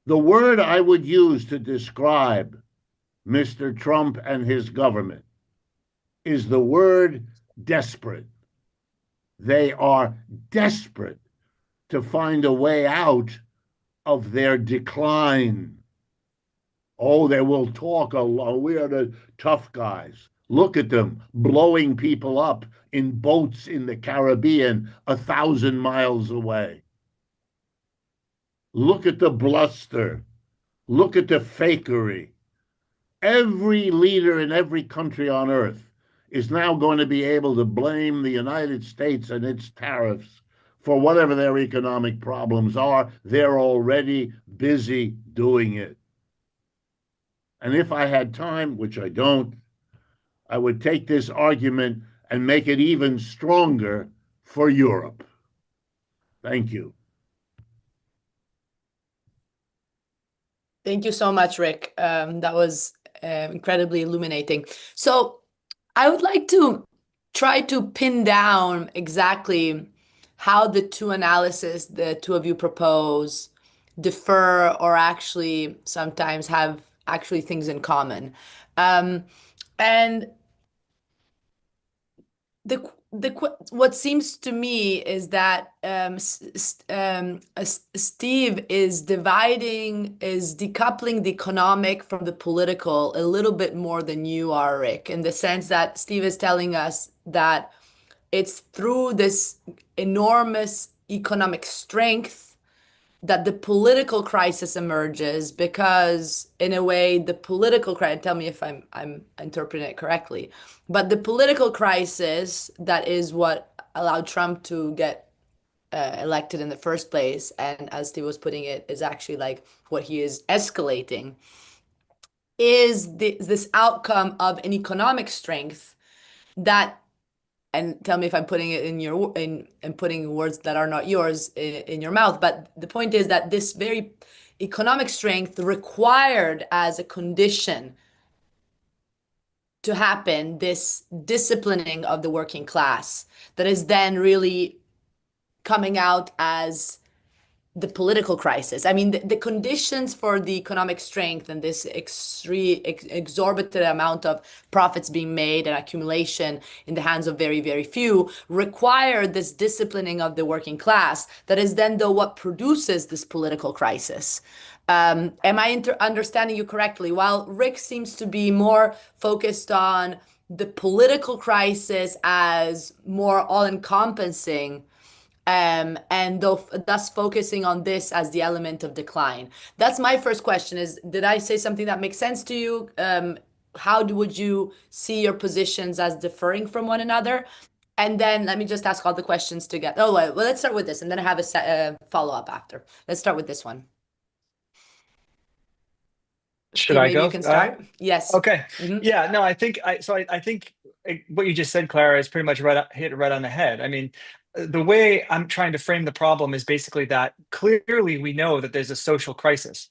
The word I would use to describe Mr. Trump and his government is the word desperate. They are desperate to find a way out of their decline. Oh, they will talk a lot. We are the tough guys. Look at them blowing people up in boats in the Caribbean 1,000 miles away. Look at the bluster. Look at the fakery. Every leader in every country on earth is now going to be able to blame the United States and its tariffs for whatever their economic problems are. They're already busy doing it. And if I had time, which I don't, I would take this argument and make it even stronger for Europe. Thank you.
Thank you so much, Rick. That was incredibly illuminating. So I would like to try to pin down exactly how the two analyses the two of you propose differ or actually sometimes have actually things in common. And what seems to me is that Steve is decoupling the economic from the political a little bit more than you are, Rick, in the sense that Steve is telling us that it's through this enormous economic strength that the political crisis emerges, because in a way the political crisis, tell me if I'm interpreting it correctly, but the political crisis that is what allowed Trump to get elected in the first place, and as Steve was putting it, is actually like what he is escalating, is this outcome of an economic strength that, and tell me if I'm putting it in your putting words that are not yours in your mouth, but the point is that this very economic strength required as a condition to happen, this disciplining of the working class that is then really coming out as the political crisis. I mean, the conditions for the economic strength and this exorbitant amount of profits being made and accumulation in the hands of very, very few require this disciplining of the working class that is then, though, what produces this political crisis. Am I understanding you correctly? While Rick seems to be more focused on the political crisis as more all-encompassing, and thus focusing on this as the element of decline. That's my first question is, did I say something that makes sense to you? Would you see your positions as differing from one another? And then let me just ask all the questions together. Oh, well, let's start with this, and then I have a follow-up after. Let's start with this one.
Should
Steve,
I
maybe
go?
you can start. Yes.
Okay.
Mhm.
Yeah, no, I think what you just said, Clara, is pretty much hit it right on the head. I mean, the way I'm trying to frame the problem is basically that clearly we know that there's a social crisis.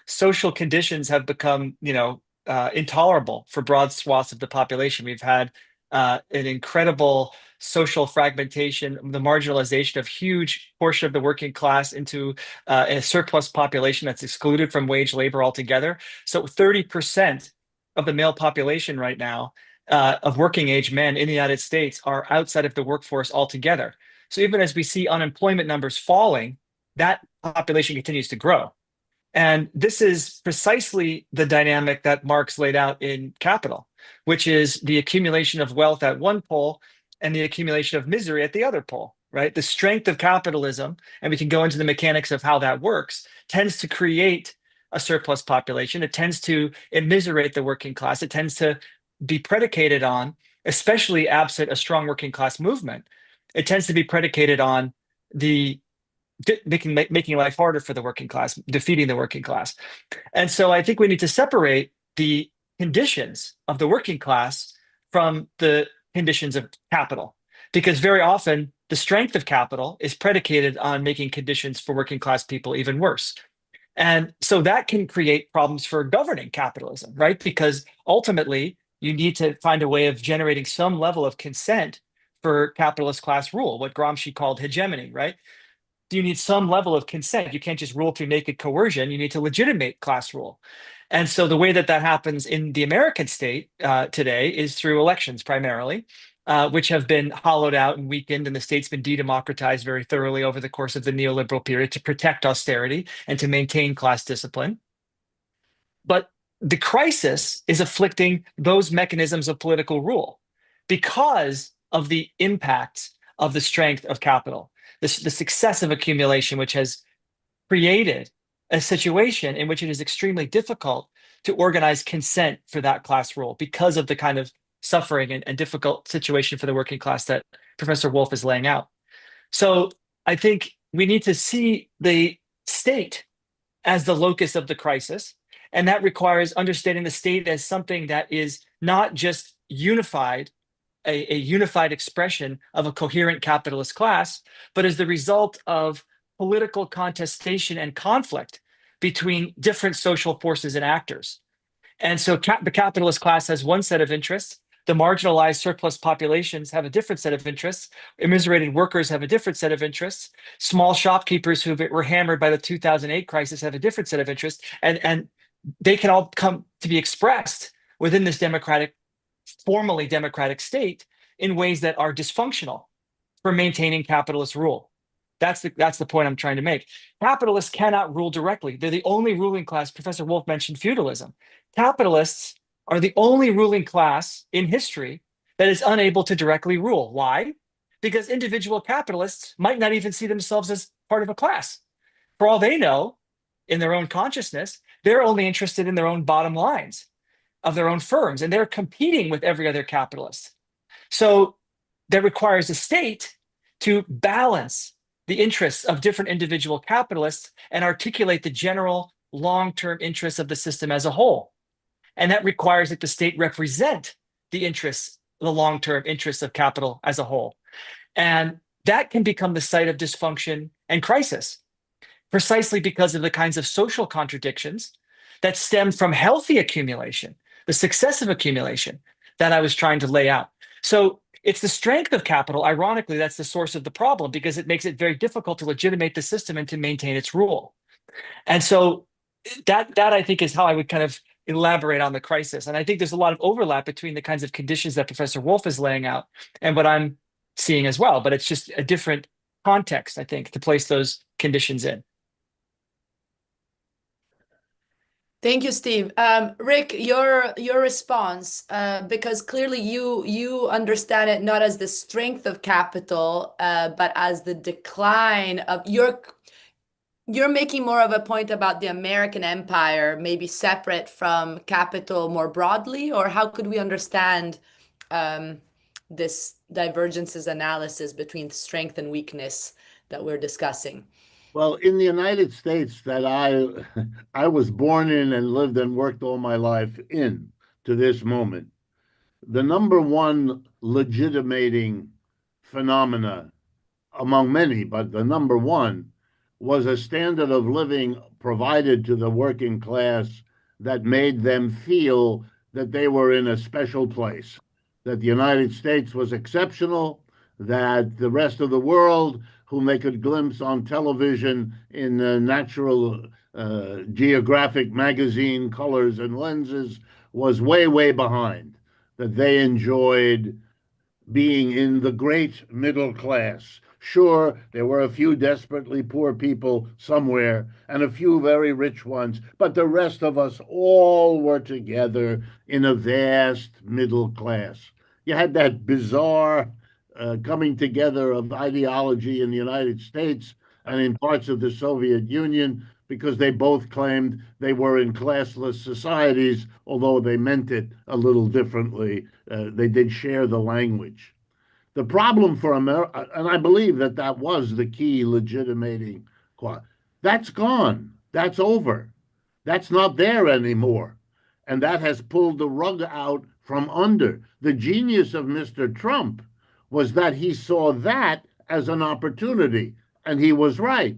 Social conditions have become, intolerable for broad swaths of the population. We've had an incredible social fragmentation, the marginalization of huge portion of the working class into a surplus population that's excluded from wage labor altogether. So 30% of the male population right now of working age men in the United States are outside of the workforce altogether. So even as we see unemployment numbers falling, that population continues to grow. And this is precisely the dynamic that Marx laid out in Capital, which is the accumulation of wealth at one pole and the accumulation of misery at the other pole, right? The strength of capitalism, and we can go into the mechanics of how that works, tends to create a surplus population. It tends to immiserate the working class. It tends to be predicated on, especially absent a strong working class movement, it tends to be predicated on the making life harder for the working class, defeating the working class. And so I think we need to separate the conditions of the working class from the conditions of capital, because very often the strength of capital is predicated on making conditions for working class people even worse. And so that can create problems for governing capitalism, right? Because ultimately you need to find a way of generating some level of consent for capitalist class rule, what Gramsci called hegemony, right? You need some level of consent. You can't just rule through naked coercion. You need to legitimate class rule. And so the way that that happens in the American state today is through elections primarily, which have been hollowed out and weakened, and the state's been de-democratized very thoroughly over the course of the neoliberal period to protect austerity and to maintain class discipline. But the crisis is afflicting those mechanisms of political rule because of the impact of the strength of capital, the successive accumulation, which has created a situation in which it is extremely difficult to organize consent for that class rule because of the kind of suffering and difficult situation for the working class that Professor Wolff is laying out. So I think we need to see the state as the locus of the crisis. And that requires understanding the state as something that is not just unified, a unified expression of a coherent capitalist class, but as the result of political contestation and conflict between different social forces and actors. And so the capitalist class has one set of interests. The marginalized surplus populations have a different set of interests. Immiserated workers have a different set of interests. Small shopkeepers who were hammered by the 2008 crisis have a different set of interests. And they can all come to be expressed within this formally democratic state in ways that are dysfunctional for maintaining capitalist rule. That's the point I'm trying to make. Capitalists cannot rule directly. They're the only ruling class. Professor Wolff mentioned feudalism. Capitalists are the only ruling class in history that is unable to directly rule. Why? Because individual capitalists might not even see themselves as part of a class. For all they know, in their own consciousness, they're only interested in their own bottom lines of their own firms, and they're competing with every other capitalist. So that requires a state to balance the interests of different individual capitalists and articulate the general long-term interests of the system as a whole. And that requires that the state represent the interests, the long-term interests of capital as a whole. And that can become the site of dysfunction and crisis, precisely because of the kinds of social contradictions that stem from healthy accumulation, the successive accumulation that I was trying to lay out. So it's the strength of capital, ironically, that's the source of the problem because it makes it very difficult to legitimate the system and to maintain its rule. And so that I think is how I would kind of elaborate on the crisis. And I think there's a lot of overlap between the kinds of conditions that Professor Wolff is laying out and what I'm seeing as well. But it's just a different context, I think, to place those conditions in.
Thank you, Steve. Rick, your response, because clearly you understand it not as the strength of capital, but as the decline of you're making more of a point about the American empire, maybe separate from capital more broadly, or how could we understand this divergences analysis between strength and weakness that we're discussing?
Well, in the United States that I was born in and lived and worked all my life in to this moment, the number one legitimating phenomena among many, but the number one was a standard of living provided to the working class that made them feel that they were in a special place, that the United States was exceptional, that the rest of the world, whom they could glimpse on television in natural geographic magazine colors and lenses, was way, way behind, that they enjoyed being in the great middle class. Sure, there were a few desperately poor people somewhere and a few very rich ones, but the rest of us all were together in a vast middle class. You had that bizarre coming together of ideology in the United States and in parts of the Soviet Union because they both claimed they were in classless societies, although they meant it a little differently. They did share the language. The problem for America, and I believe that that was the key legitimating, that's gone. That's over. That's not there anymore. And that has pulled the rug out from under. The genius of Mr. Trump was that he saw that as an opportunity, and he was right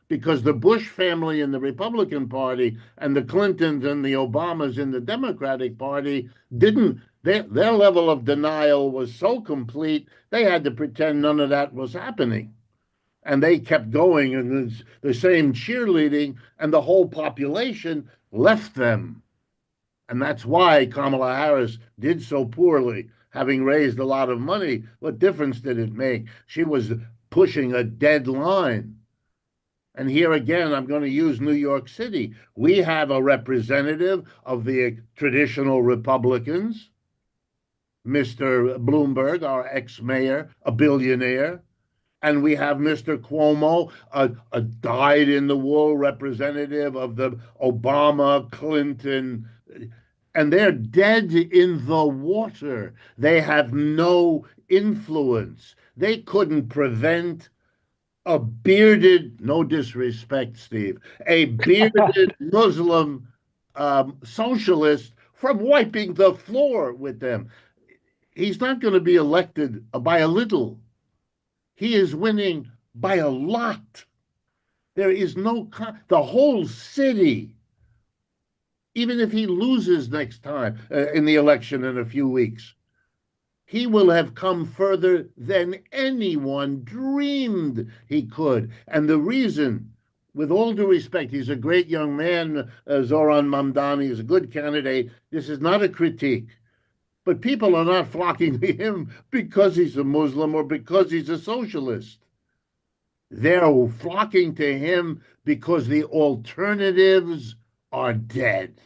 because the Bush family in the Republican Party and the Clintons and the Obamas in the Democratic Party didn't, their level of denial was so complete, they had to pretend none of that was happening. And they kept going and the same cheerleading, and the whole population left them. And that's why Kamala Harris did so poorly, having raised a lot of money. What difference did it make? She was pushing a dead line. And here again, I'm going to use New York City. We have a representative of the traditional Republicans, Mr. Bloomberg, our ex-mayor, a billionaire. And we have Mr. Cuomo, a dyed-in-the-wool representative of the Obama, Clinton, and they're dead in the water. They have no influence. They couldn't prevent a bearded, no disrespect, Steve, a bearded Muslim socialist from wiping the floor with them. He's not going to be elected by a little. He is winning by a lot. There is no, the whole city, even if he loses next time in the election in a few weeks, he will have come further than anyone dreamed he could. And the reason, with all due respect, he's a great young man, Zoran Mamdani is a good candidate. This is not a critique. But people are not flocking to him because he's a Muslim or because he's a socialist. They're flocking to him because the alternatives are dead.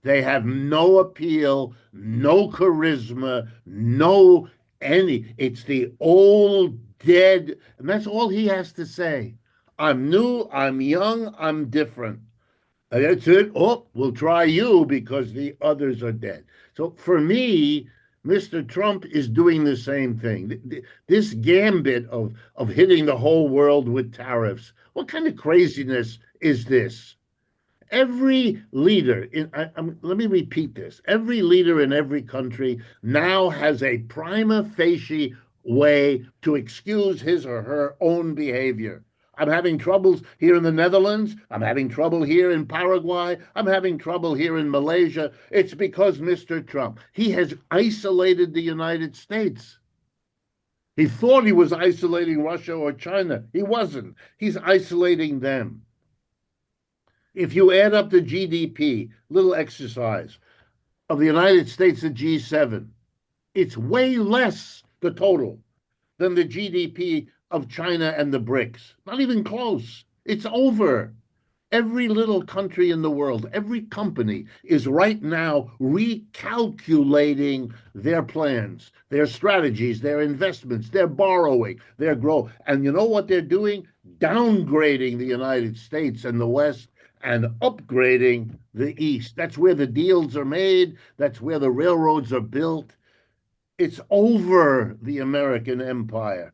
They have no appeal, no charisma, no any. It's the old dead, and that's all he has to say. I'm new, I'm young, I'm different. And that's it. Oh, we'll try you because the others are dead. So for me, Mr. Trump is doing the same thing. This gambit of hitting the whole world with tariffs, what kind of craziness is this? Every leader let me repeat this. Every leader in every country now has a prima facie way to excuse his or her own behavior. I'm having troubles here in the Netherlands. I'm having trouble here in Paraguay. I'm having trouble here in Malaysia. It's because Mr. Trump, he has isolated the United States. He thought he was isolating Russia or China. He wasn't. He's isolating them. If you add up the GDP, little exercise, of the United States, the G7, it's way less, the total, than the GDP of China and the BRICS. Not even close. It's over. Every little country in the world, every company is right now recalculating their plans, their strategies, their investments, their borrowing, their growth. And you know what they're doing? Downgrading the United States and the West and upgrading the East. That's where the deals are made. That's where the railroads are built. It's over the American empire.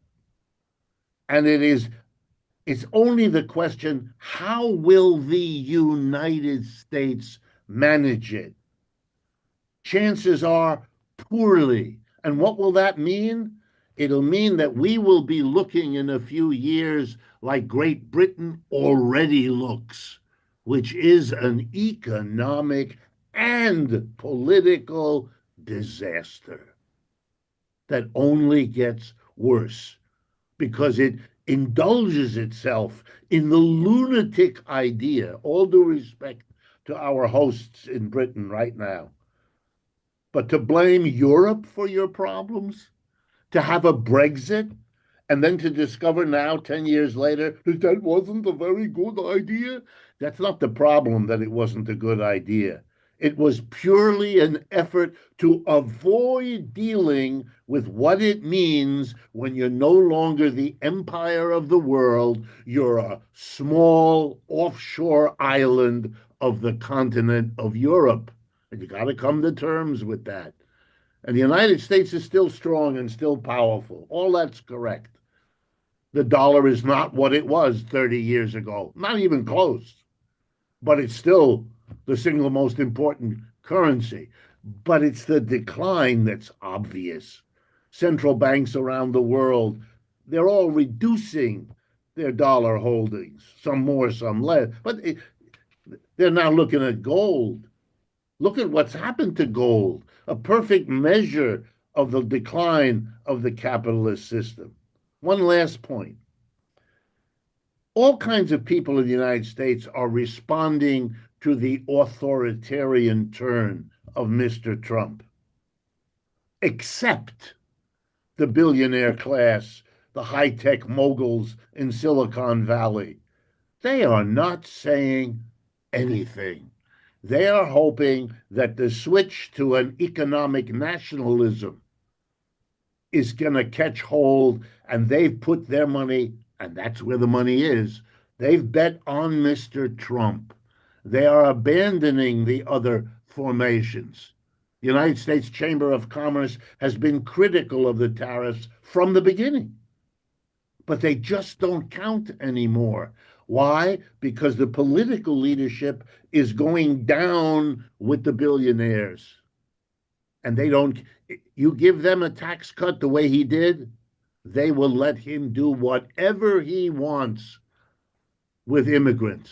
And it's only the question, how will the United States manage it? Chances are poorly. And what will that mean? It'll mean that we will be looking in a few years like Great Britain already looks, which is an economic and political disaster that only gets worse because it indulges itself in the lunatic idea, all due respect to our hosts in Britain right now, but to blame Europe for your problems, to have a Brexit, and then to discover now, 10 years later, that wasn't a very good idea. That's not the problem that it wasn't a good idea. It was purely an effort to avoid dealing with what it means when you're no longer the empire of the world. You're a small offshore island of the continent of Europe. And you got to come to terms with that. And the United States is still strong and still powerful. All that's correct. The dollar is not what it was 30 years ago, not even close, but it's still the single most important currency. But it's the decline that's obvious. Central banks around the world, they're all reducing their dollar holdings, some more, some less. But they're now looking at gold. Look at what's happened to gold, a perfect measure of the decline of the capitalist system. One last point. All kinds of people in the United States are responding to the authoritarian turn of Mr. Trump, except the billionaire class, the high-tech moguls in Silicon Valley. They are not saying anything. They are hoping that the switch to an economic nationalism is going to catch hold, and they've put their money, and that's where the money is, they've bet on Mr. Trump. They are abandoning the other formations. The United States Chamber of Commerce has been critical of the tariffs from the beginning, but they just don't count anymore. Why? Because the political leadership is going down with the billionaires. And they don't, you give them a tax cut the way he did, they will let him do whatever he wants with immigrants.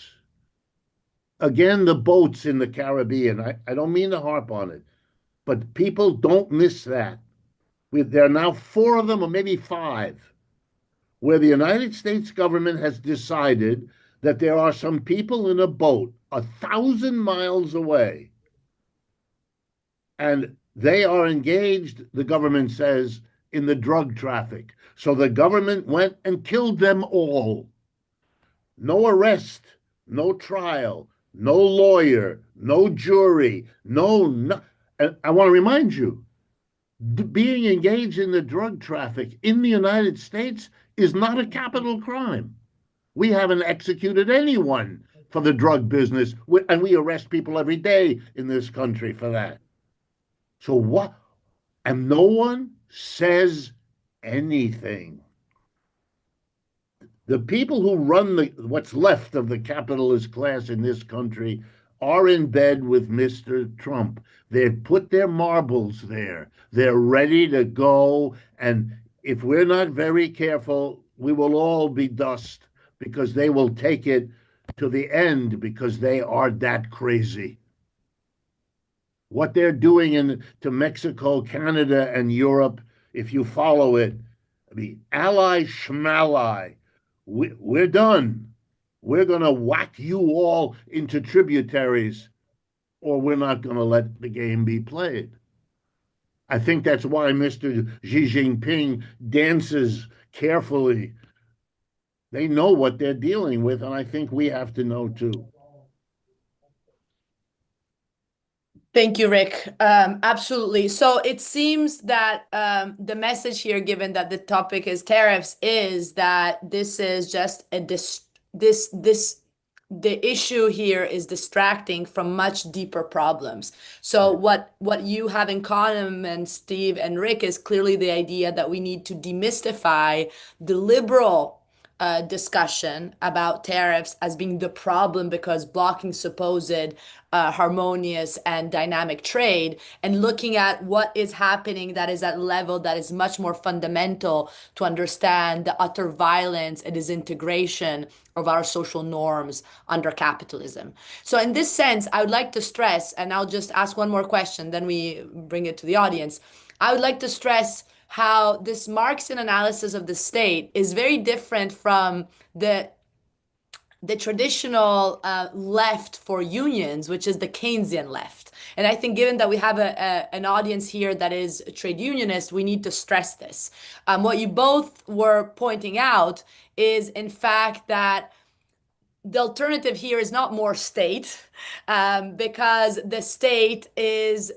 Again, the boats in the Caribbean, I don't mean to harp on it, but people don't miss that. There are now 4 of them, or maybe 5, where the United States government has decided that there are some people in a boat 1,000 miles away, and they are engaged, the government says, in the drug traffic. So the government went and killed them all. No arrest, no trial, no lawyer, no jury, no. And I want to remind you, being engaged in the drug traffic in the United States is not a capital crime. We haven't executed anyone for the drug business, and we arrest people every day in this country for that. So what? And no one says anything. The people who run what's left of the capitalist class in this country are in bed with Mr. Trump. They've put their marbles there. They're ready to go. And if we're not very careful, we will all be dust because they will take it to the end because they are that crazy. What they're doing to Mexico, Canada, and Europe, if you follow it, I mean, ally schmally, we're done. We're going to whack you all into tributaries, or we're not going to let the game be played. I think that's why Mr. Xi Jinping dances carefully. They know what they're dealing with, and I think we have to know too.
Thank you, Rick. Absolutely. So it seems that the message here, given that the topic is tariffs, is that this is just the issue here is distracting from much deeper problems. So what you have in common, Steve and Rick, is clearly the idea that we need to demystify the liberal discussion about tariffs as being the problem because blocking supposed harmonious and dynamic trade, and looking at what is happening that is at level that is much more fundamental to understand the utter violence and disintegration of our social norms under capitalism. So in this sense, I would like to stress, and I'll just ask one more question, then we bring it to the audience. I would like to stress how this Marxian analysis of the state is very different from the traditional left for unions, which is the Keynesian left. And I think given that we have an audience here that is a trade unionist, we need to stress this. What you both were pointing out is, in fact, that the alternative here is not more state, because the state is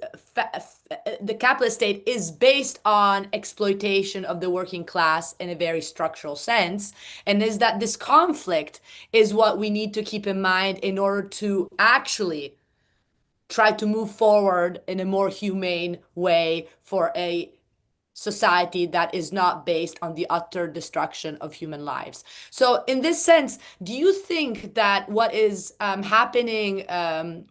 the capitalist state is based on exploitation of the working class in a very structural sense, and is that this conflict is what we need to keep in mind in order to actually try to move forward in a more humane way for a society that is not based on the utter destruction of human lives. So in this sense, do you think that what is happening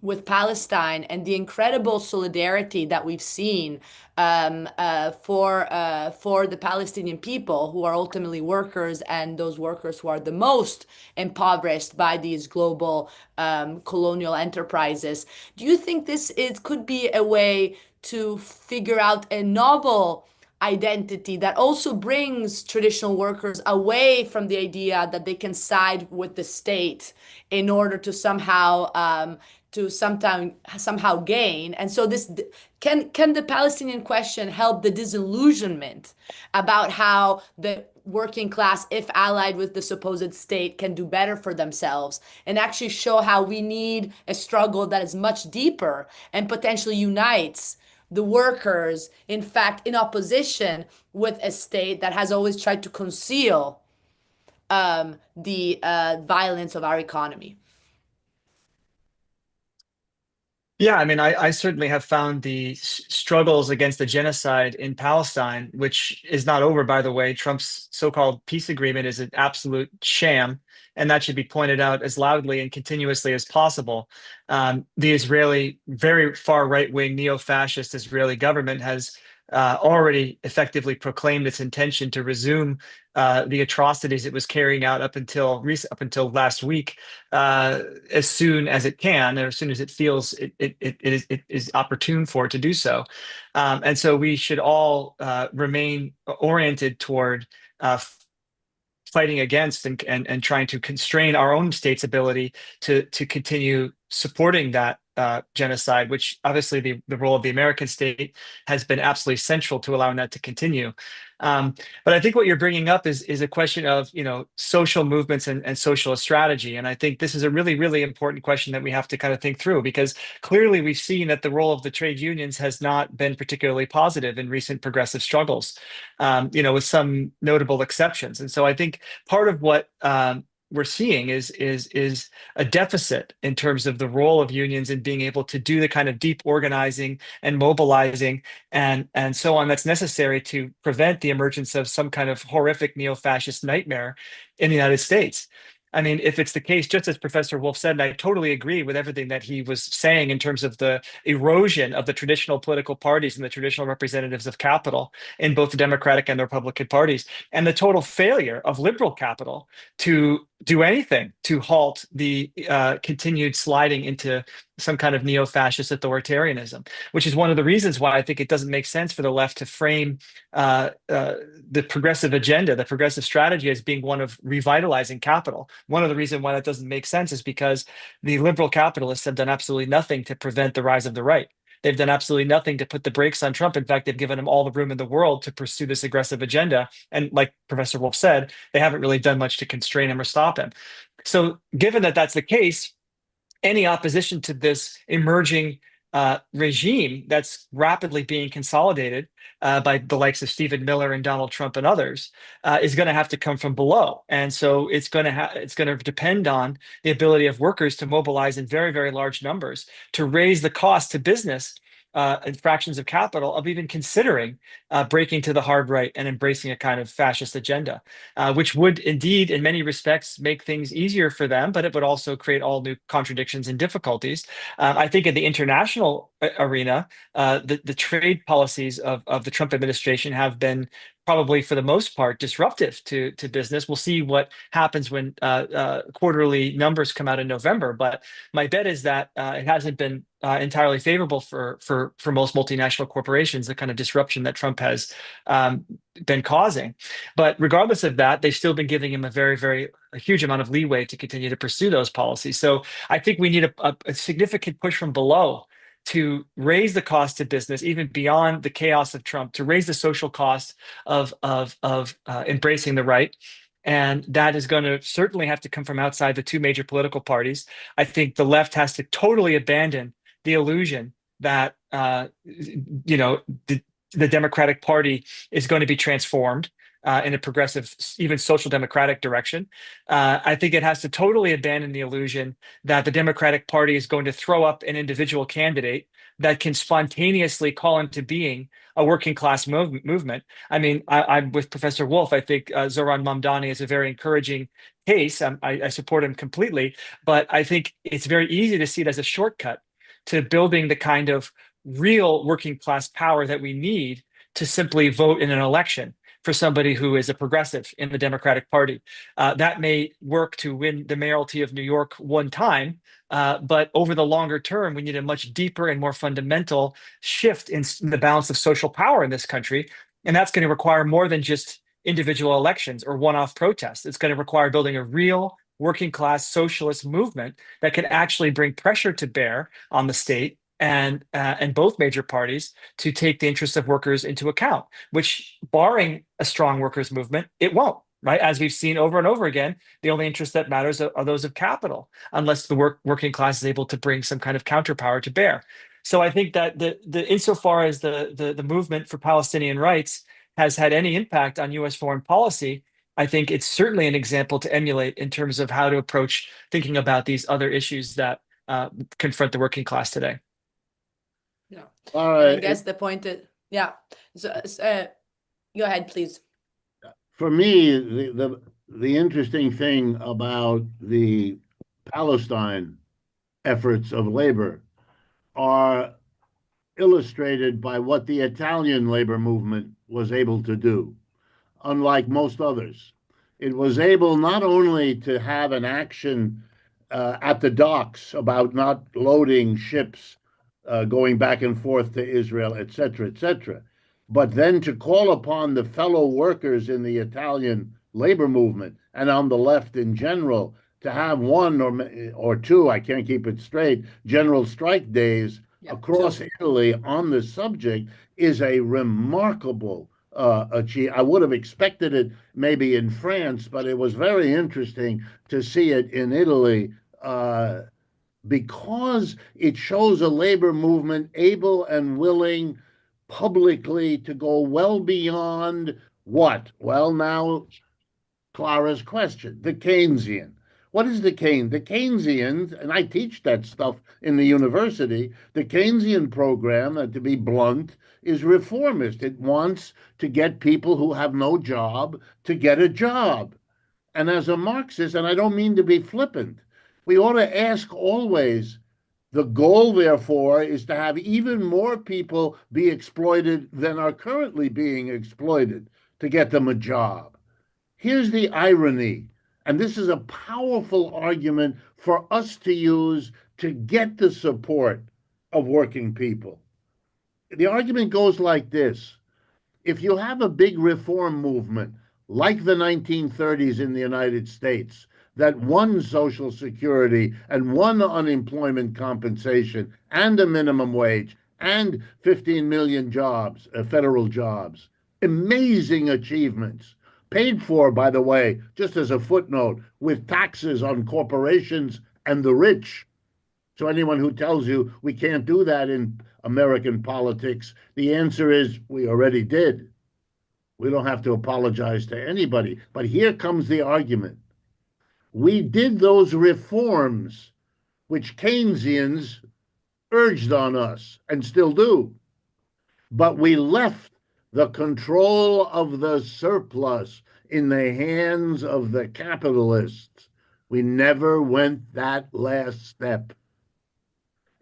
with Palestine and the incredible solidarity that we've seen for the Palestinian people, who are ultimately workers, and those workers who are the most impoverished by these global colonial enterprises, do you think could be a way to figure out a novel identity that also brings traditional workers away from the idea that they can side with the state in order to somehow gain? And so this can the Palestinian question help the disillusionment about how the working class, if allied with the supposed state, can do better for themselves, and actually show how we need a struggle that is much deeper and potentially unites the workers, in fact, in opposition with a state that has always tried to conceal the violence of our economy?
Yeah, I mean, I certainly have found the struggles against the genocide in Palestine, which is not over, by the way. Trump's so-called peace agreement is an absolute sham, and that should be pointed out as loudly and continuously as possible. The Israeli, very far right-wing, neo-fascist Israeli government has already effectively proclaimed its intention to resume the atrocities it was carrying out up until last week, as soon as it can, or as soon as it feels it is opportune for it to do so. And so we should all remain oriented toward fighting against and trying to constrain our own state's ability to continue supporting that genocide, which obviously the role of the American state has been absolutely central to allowing that to continue. But I think what you're bringing up is a question of, social movements and socialist strategy. And I think this is a really, really important question that we have to kind of think through, because clearly we've seen that the role of the trade unions has not been particularly positive in recent progressive struggles, with some notable exceptions. And so I think part of what we're seeing is a deficit in terms of the role of unions in being able to do the kind of deep organizing and mobilizing and so on that's necessary to prevent the emergence of some kind of horrific neo-fascist nightmare in the United States. I mean, if it's the case, just as Professor Wolff said, and I totally agree with everything that he was saying in terms of the erosion of the traditional political parties and the traditional representatives of capital in both the Democratic and the Republican parties, and the total failure of liberal capital to do anything to halt the continued sliding into some kind of neo-fascist authoritarianism, which is one of the reasons why I think it doesn't make sense for the left to frame the progressive agenda, the progressive strategy, as being one of revitalizing capital. One of the reasons why that doesn't make sense is because the liberal capitalists have done absolutely nothing to prevent the rise of the right. They've done absolutely nothing to put the brakes on Trump. In fact, they've given him all the room in the world to pursue this aggressive agenda. And like Professor Wolff said, they haven't really done much to constrain him or stop him. So, given that that's the case, any opposition to this emerging regime that's rapidly being consolidated by the likes of Stephen Miller and Donald Trump and others is going to have to come from below, and so it's going to depend on the ability of workers to mobilize in very, very large numbers to raise the cost to business and fractions of capital of even considering breaking to the hard right and embracing a kind of fascist agenda, which would indeed, in many respects, make things easier for them, but it would also create all new contradictions and difficulties. I think in the international arena, the trade policies of the Trump administration have been probably for the most part disruptive to business. We'll see what happens when quarterly numbers come out in November, but my bet is that it hasn't been entirely favorable for most multinational corporations, the kind of disruption that Trump has been causing. But regardless of that, they've still been giving him a huge amount of leeway to continue to pursue those policies. So I think we need a significant push from below to raise the cost to business, even beyond the chaos of Trump, to raise the social cost of embracing the right. And that is going to certainly have to come from outside the two major political parties. I think the left has to totally abandon the illusion that the Democratic Party is going to be transformed in a progressive, even social democratic direction. I think it has to totally abandon the illusion that the Democratic Party is going to throw up an individual candidate that can spontaneously call into being a working class movement. I mean, I'm with Professor Wolff. I think Zoran Mamdani is a very encouraging case. I support him completely, but I think it's very easy to see it as a shortcut to building the kind of real working class power that we need to simply vote in an election for somebody who is a progressive in the Democratic Party. That may work to win the mayoralty of New York one time, but over the longer term, we need a much deeper and more fundamental shift in the balance of social power in this country. And that's going to require more than just individual elections or one-off protests. It's going to require building a real working class socialist movement that can actually bring pressure to bear on the state and both major parties to take the interests of workers into account, which, barring a strong workers movement, it won't, right? As we've seen over and over again, the only interests that matters are those of capital, unless the working class is able to bring some kind of counterpower to bear. So I think that insofar as the movement for Palestinian rights has had any impact on U.S. foreign policy, I think it's certainly an example to emulate in terms of how to approach thinking about these other issues that confront the working class today.
Yeah.
All
And I
right.
guess the point is, yeah. So, go ahead, please.
For me, the interesting thing about the Palestine efforts of labor are illustrated by what the Italian labor movement was able to do, unlike most others. It was able not only to have an action at the docks about not loading ships going back and forth to Israel, et cetera, but then to call upon the fellow workers in the Italian labor movement and on the left in general to have one or two, I can't keep it straight, general strike days across Italy on the subject is a remarkable achievement. I would have expected it maybe in France, but it was very interesting to see it in Italy because it shows a labor movement able and willing publicly to go well beyond what? Well, now, Clara's question, the Keynesian. What is the The Keynesian, and I teach that stuff in the university, the Keynesian program, to be blunt, is reformist. It wants to get people who have no job to get a job. And as a Marxist, and I don't mean to be flippant, we ought to ask always, the goal, therefore, is to have even more people be exploited than are currently being exploited to get them a job. Here's the irony, and this is a powerful argument for us to use to get the support of working people. The argument goes like this: if you have a big reform movement like the 1930s in the United States that won Social Security and won unemployment compensation and a minimum wage and 15 million jobs, federal jobs, amazing achievements, paid for, by the way, just as a footnote, with taxes on corporations and the rich. So anyone who tells you we can't do that in American politics, the answer is we already did. We don't have to apologize to anybody. But here comes the argument. We did those reforms which Keynesians urged on us and still do, but we left the control of the surplus in the hands of the capitalists. We never went that last step.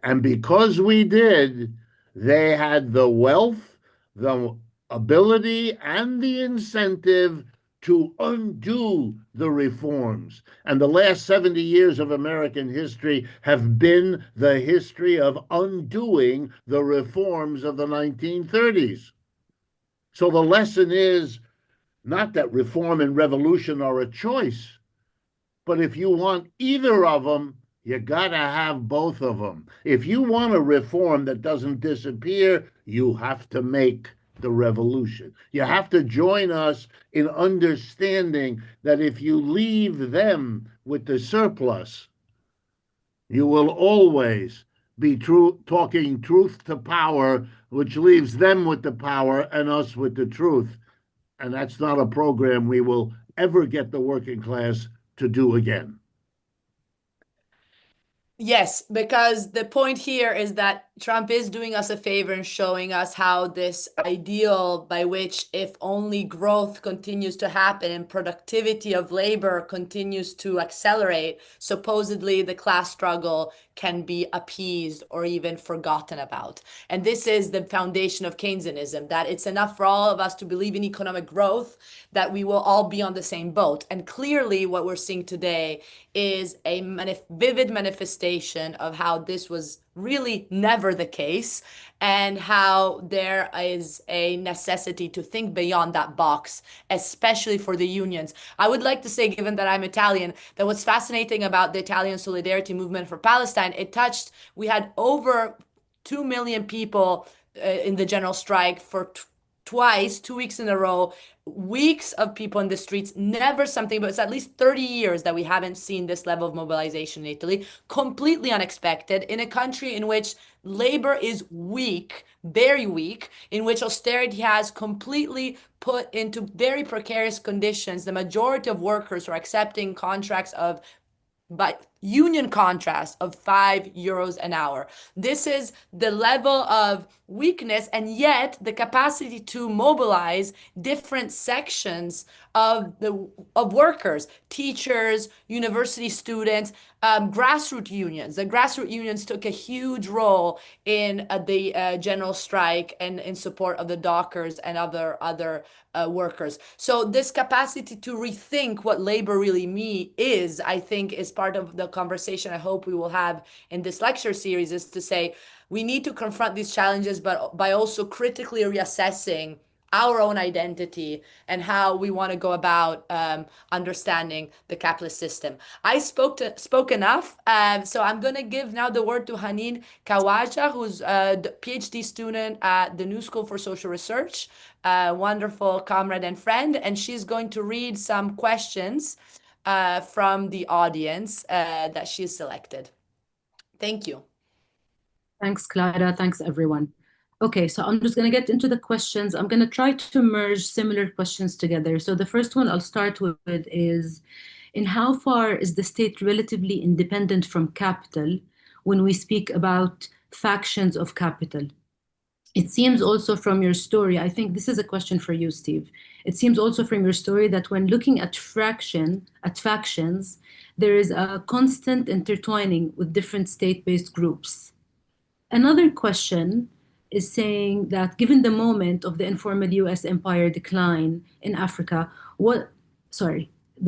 And because we did, they had the wealth, the ability, and the incentive to undo the reforms. And the last 70 years of American history have been the history of undoing the reforms of the 1930s. So the lesson is not that reform and revolution are a choice, but if you want either of them, you got to have both of them. If you want a reform that doesn't disappear, you have to make the revolution. You have to join us in understanding that if you leave them with the surplus, you will always be talking truth to power, which leaves them with the power and us with the truth. And that's not a program we will ever get the working class to do again.
Yes, because the point here is that Trump is doing us a favor and showing us how this ideal by which if only growth continues to happen and productivity of labor continues to accelerate, supposedly the class struggle can be appeased or even forgotten about. And this is the foundation of Keynesianism, that it's enough for all of us to believe in economic growth, that we will all be on the same boat. And clearly what we're seeing today is a vivid manifestation of how this was really never the case, and how there is a necessity to think beyond that box, especially for the unions. I would like to say, given that I'm Italian, that what's fascinating about the Italian solidarity movement for Palestine, we had over 2 million people in the general strike for twice, 2 weeks in a row, weeks of people in the streets, never something, but it's at least 30 years that we haven't seen this level of mobilization in Italy. Completely unexpected in a country in which labor is weak, very weak, in which austerity has completely put into very precarious conditions the majority of workers who are accepting contracts of union contracts of €5 an hour. This is the level of weakness, and yet the capacity to mobilize different sections of workers, teachers, university students, grassroots unions. The grassroots unions took a huge role in the general strike and in support of the dockers and other workers. So this capacity to rethink what labor really is, I think, is part of the conversation I hope we will have in this lecture series, is to say we need to confront these challenges, but by also critically reassessing our own identity and how we want to go about understanding the capitalist system. I spoke enough, so I'm going to give now the word to Haneen Kawaja, who's a PhD student at the New School for Social Research, a wonderful comrade and friend, and she's going to read some questions from the audience that she's selected. Thank you.
Thanks, Clara. Thanks, everyone. Okay, so I'm just going to get into the questions. I'm going to try to merge similar questions together. So the first one I'll start with is, in how far is the state relatively independent from capital when we speak about factions of capital? it seems also from your story, I think this is a question for you, Steve. It seems also from your story that when looking at factions, there is a constant intertwining with different state-based groups. Another question is saying that given the moment of the informal US empire decline in Africa,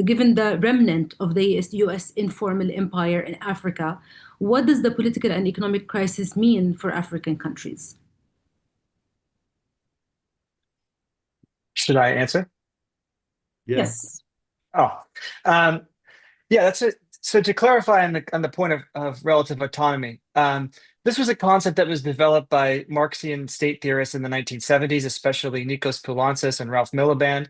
given the remnant of the US informal empire in Africa, what does the political and economic crisis mean for African countries?
Should I answer?
Yes.
Oh, yeah, that's it. So to clarify on the point of relative autonomy, this was a concept that was developed by Marxian state theorists in the 1970s, especially Nikos Poulantzas and Ralph Miliband.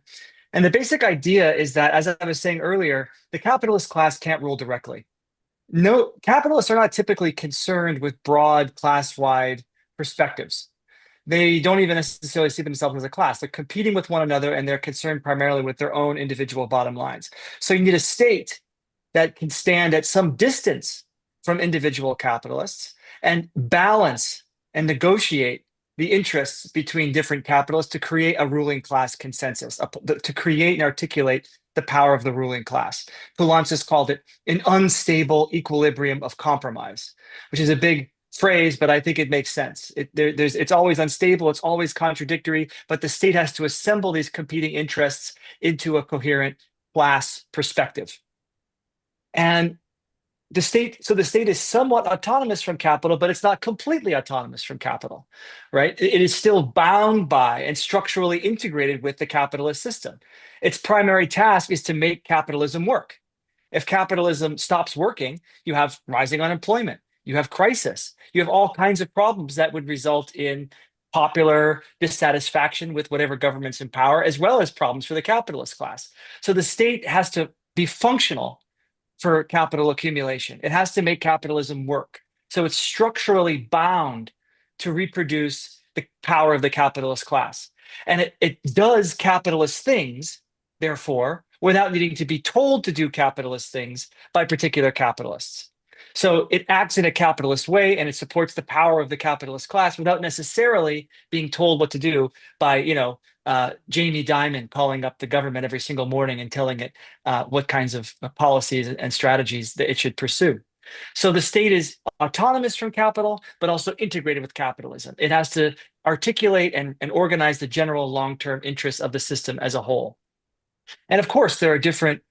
And the basic idea is that, as I was saying earlier, the capitalist class can't rule directly. No, capitalists are not typically concerned with broad class-wide perspectives. They don't even necessarily see themselves as a class. They're competing with one another, and they're concerned primarily with their own individual bottom lines. So you need a state that can stand at some distance from individual capitalists and balance and negotiate the interests between different capitalists to create a ruling class consensus, to create and articulate the power of the ruling class. Poulantzas called it an unstable equilibrium of compromise, which is a big phrase, but I think it makes sense. It's always unstable, it's always contradictory, but the state has to assemble these competing interests into a coherent class perspective. And the state is somewhat autonomous from capital, but it's not completely autonomous from capital, right? It is still bound by and structurally integrated with the capitalist system. Its primary task is to make capitalism work. If capitalism stops working, you have rising unemployment, you have crisis, you have all kinds of problems that would result in popular dissatisfaction with whatever government's in power, as well as problems for the capitalist class. So the state has to be functional for capital accumulation. It has to make capitalism work. So it's structurally bound to reproduce the power of the capitalist class. And it does capitalist things, therefore, without needing to be told to do capitalist things by particular capitalists. So it acts in a capitalist way, and it supports the power of the capitalist class without necessarily being told what to do by, Jamie Dimon calling up the government every single morning and telling it what kinds of policies and strategies that it should pursue. So the state is autonomous from capital, but also integrated with capitalism. It has to articulate and organize the general long-term interests of the system as a whole. And of course, there are different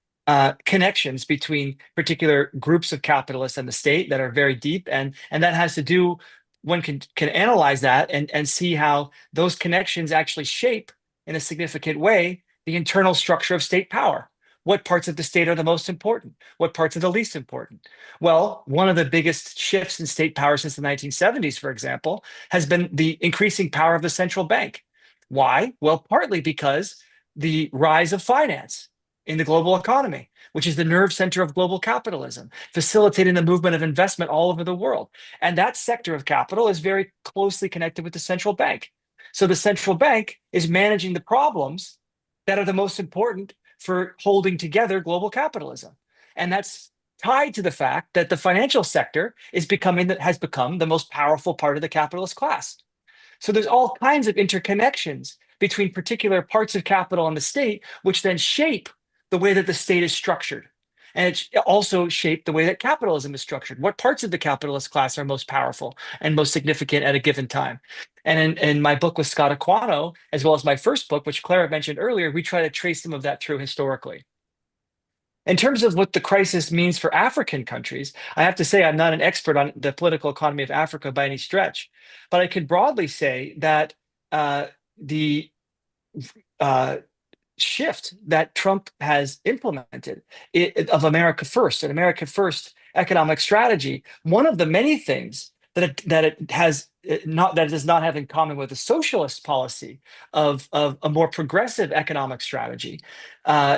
connections between particular groups of capitalists and the state that are very deep, and that has to do, one can analyze that and see how those connections actually shape in a significant way the internal structure of state power. What parts of the state are the most important? What parts are the least important? Well, one of the biggest shifts in state power since the 1970s, for example, has been the increasing power of the central bank. Why? Well, partly because the rise of finance in the global economy, which is the nerve center of global capitalism, facilitating the movement of investment all over the world. And that sector of capital is very closely connected with the central bank. So the central bank is managing the problems that are the most important for holding together global capitalism. And that's tied to the fact that the financial sector has become the most powerful part of the capitalist class. So there's all kinds of interconnections between particular parts of capital and the state, which then shape the way that the state is structured. And it also shaped the way that capitalism is structured. What parts of the capitalist class are most powerful and most significant at a given time? And in my book with Scott Aquano, as well as my first book, which Clara mentioned earlier, we try to trace some of that through historically. In terms of what the crisis means for African countries, I have to say I'm not an expert on the political economy of Africa by any stretch, but I can broadly say that the shift that Trump has implemented of America First, an America First economic strategy, one of the many things that it does not have in common with a socialist policy of a more progressive economic strategy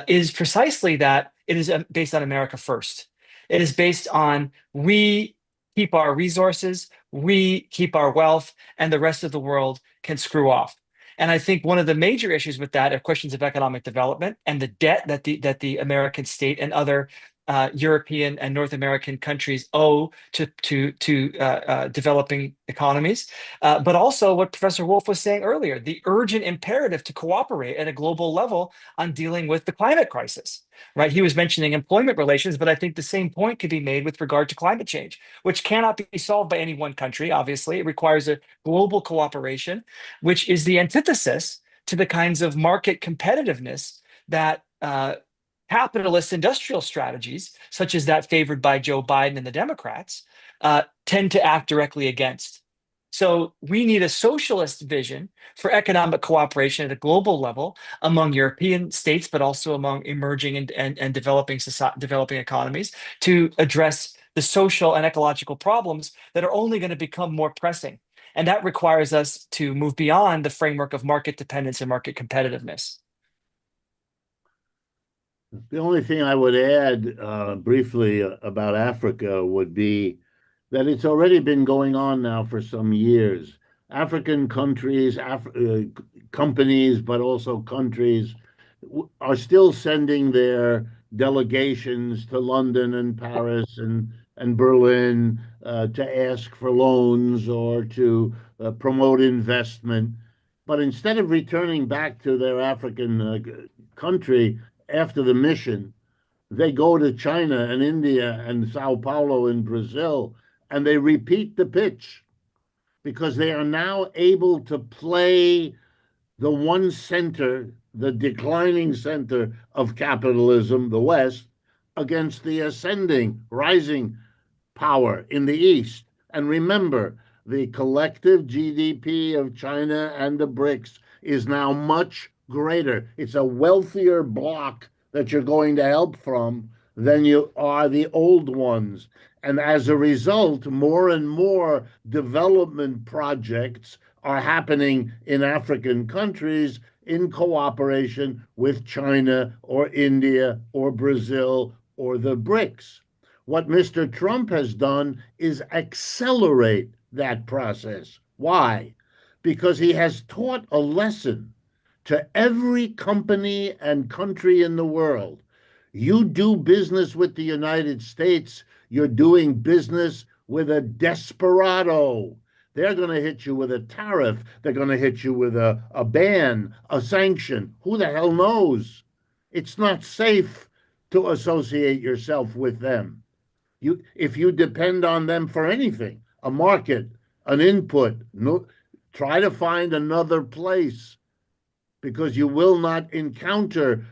is precisely that it is based on America First. It is based on we keep our resources, we keep our wealth, and the rest of the world can screw off. And I think one of the major issues with that are questions of economic development and the debt that the American state and other European and North American countries owe to developing economies, but also what Professor Wolff was saying earlier, the urgent imperative to cooperate at a global level on dealing with the climate crisis. Right? He was mentioning employment relations, but I think the same point could be made with regard to climate change, which cannot be solved by any one country. Obviously, it requires a global cooperation, which is the antithesis to the kinds of market competitiveness that capitalist industrial strategies, such as that favored by Joe Biden and the Democrats, tend to act directly against. So we need a socialist vision for economic cooperation at a global level among European states, but also among emerging and developing economies to address the social and ecological problems that are only going to become more pressing. And that requires us to move beyond the framework of market dependence and market competitiveness.
The only thing I would add briefly about Africa would be that it's already been going on now for some years. African countries, companies, but also countries are still sending their delegations to London and Paris and Berlin to ask for loans or to promote investment. But instead of returning back to their African country after the mission, they go to China and India and Sao Paulo in Brazil, and they repeat the pitch because they are now able to play the one center, the declining center of capitalism, the West, against the ascending, rising power in the East. And remember, the collective GDP of China and the BRICS is now much greater. It's a wealthier bloc that you're going to help from than you are the old ones. And as a result, more and more development projects are happening in African countries in cooperation with China or India or Brazil or the BRICS. What Mr. Trump has done is accelerate that process. Why? Because he has taught a lesson to every company and country in the world. You do business with the United States, you're doing business with a desperado. They're going to hit you with a tariff. They're going to hit you with a ban, a sanction. Who the hell knows? It's not safe to associate yourself with them. If you depend on them for anything, a market, an input, no, try to find another place, because you will not encounter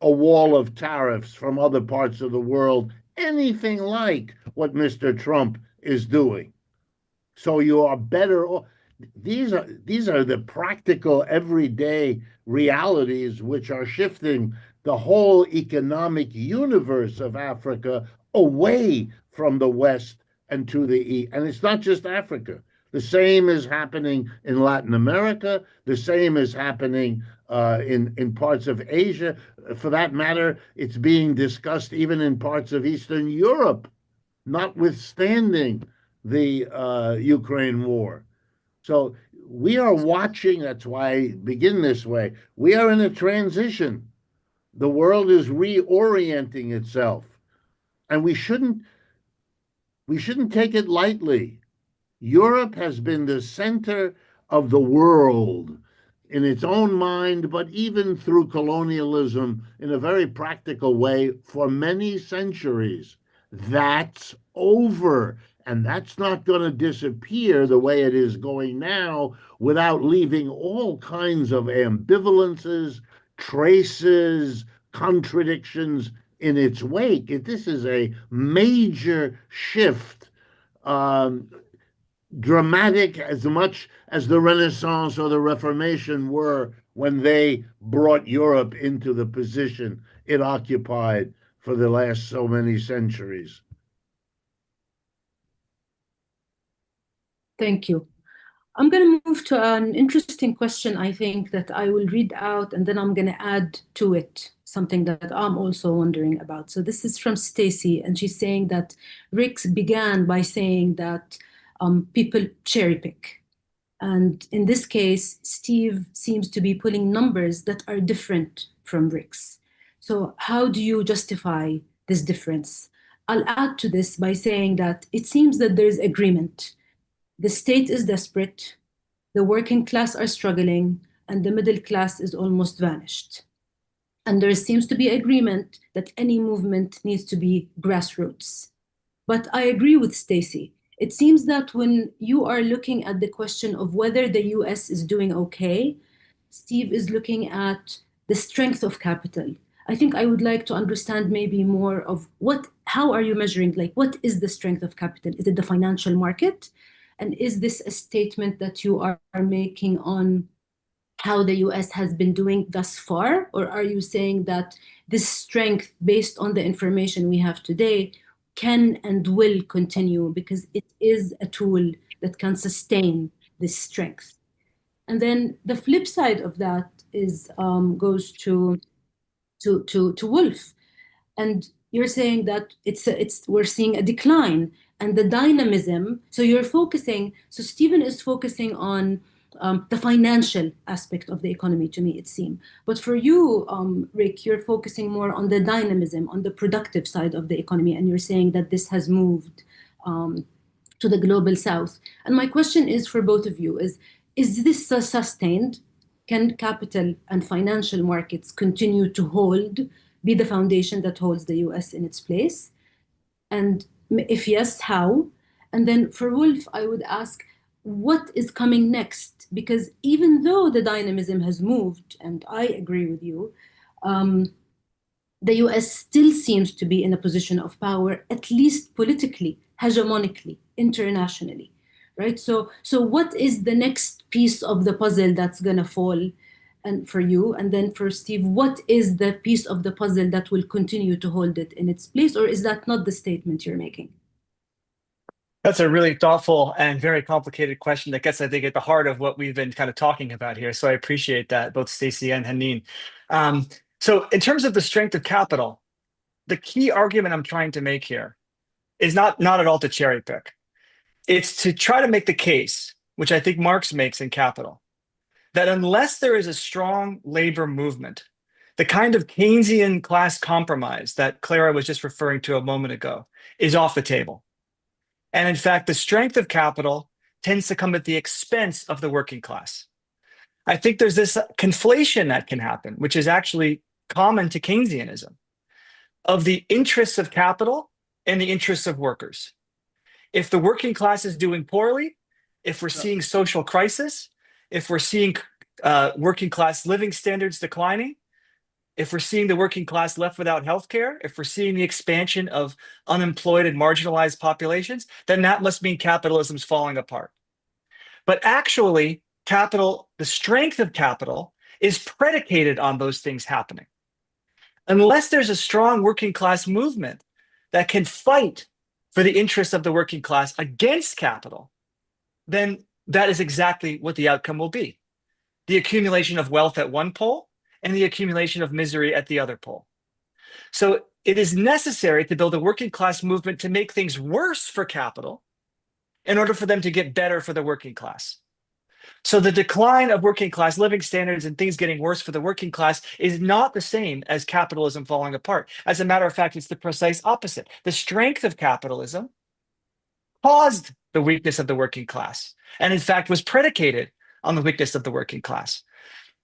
a wall of tariffs from other parts of the world, anything like what Mr. Trump is doing. So you are better off. These are the practical, everyday realities which are shifting the whole economic universe of Africa away from the West and to the East. And it's not just Africa. The same is happening in Latin America. The same is happening in parts of Asia. For that matter, it's being discussed even in parts of Eastern Europe, notwithstanding the Ukraine war. So we are watching. That's why I begin this way. We are in a transition. The world is reorienting itself, and we shouldn't take it lightly. Europe has been the center of the world in its own mind, but even through colonialism in a very practical way for many centuries. That's over. And that's not going to disappear the way it is going now without leaving all kinds of ambivalences, traces, contradictions in its wake. This is a major shift, dramatic as much as the Renaissance or the Reformation were when they brought Europe into the position it occupied for the last so many centuries.
Thank you. I'm going to move to an interesting question, I think, that I will read out, and then I'm going to add to it something that I'm also wondering about. So this is from Stacy, and she's saying that Rick began by saying that people cherry pick. And in this case, Steve seems to be pulling numbers that are different from Rick's. So how do you justify this difference. I'll add to this by saying that it seems that there's agreement. The state is desperate, the working class are struggling, and the middle class is almost vanished. And there seems to be agreement that any movement needs to be grassroots. But I agree with Stacey. It seems that when you are looking at the question of whether the US is doing okay, Steve is looking at the strength of capital. I think I would like to understand maybe more of how are you measuring, like, what is the strength of capital? Is it the financial market? And is this a statement that you are making on how the US has been doing thus far? Or are you saying that this strength, based on the information we have today, can and will continue because it is a tool that can sustain this strength? And then the flip side of that is goes to Wolff, and you're saying that we're seeing a decline and the dynamism. So you're focusing. So Stephen is focusing on the financial aspect of the economy. To me, it seems. But for you, Rick, you're focusing more on the dynamism, on the productive side of the economy, and you're saying that this has moved to the global south. And my question is for both of you: is this sustained? Can capital and financial markets continue to be the foundation that holds the US in its place? And if yes, how? And then for Wolff, I would ask, what is coming next? Because even though the dynamism has moved, and I agree with you, the US still seems to be in a position of power, at least politically, hegemonically, internationally, right? So what is the next piece of the puzzle that's going to fall? And for you, and then for Steve, what is the piece of the puzzle that will continue to hold it in its place? Or is that not the statement you're making?
That's a really thoughtful and very complicated question that gets, I think, at the heart of what we've been kind of talking about here. So I appreciate that, both Stacey and Haneen. So in terms of the strength of capital, the key argument I'm trying to make here is not at all to cherry pick. It's to try to make the case, which I think Marx makes in Capital, that unless there is a strong labor movement, the kind of Keynesian class compromise that Clara was just referring to a moment ago is off the table. And in fact, the strength of capital tends to come at the expense of the working class. I think there's this conflation that can happen, which is actually common to Keynesianism, of the interests of capital and the interests of workers. If the working class is doing poorly, if we're seeing social crisis, if we're seeing working class living standards declining, if we're seeing the working class left without healthcare, if we're seeing the expansion of unemployed and marginalized populations, then that must mean capitalism's falling apart. But actually, capital, the strength of capital, is predicated on those things happening. Unless there's a strong working class movement that can fight for the interests of the working class against capital, then that is exactly what the outcome will be. The accumulation of wealth at one pole and the accumulation of misery at the other pole. So it is necessary to build a working class movement to make things worse for capital in order for them to get better for the working class. So the decline of working class living standards and things getting worse for the working class is not the same as capitalism falling apart. As a matter of fact, it's the precise opposite. The strength of capitalism caused the weakness of the working class, and in fact was predicated on the weakness of the working class.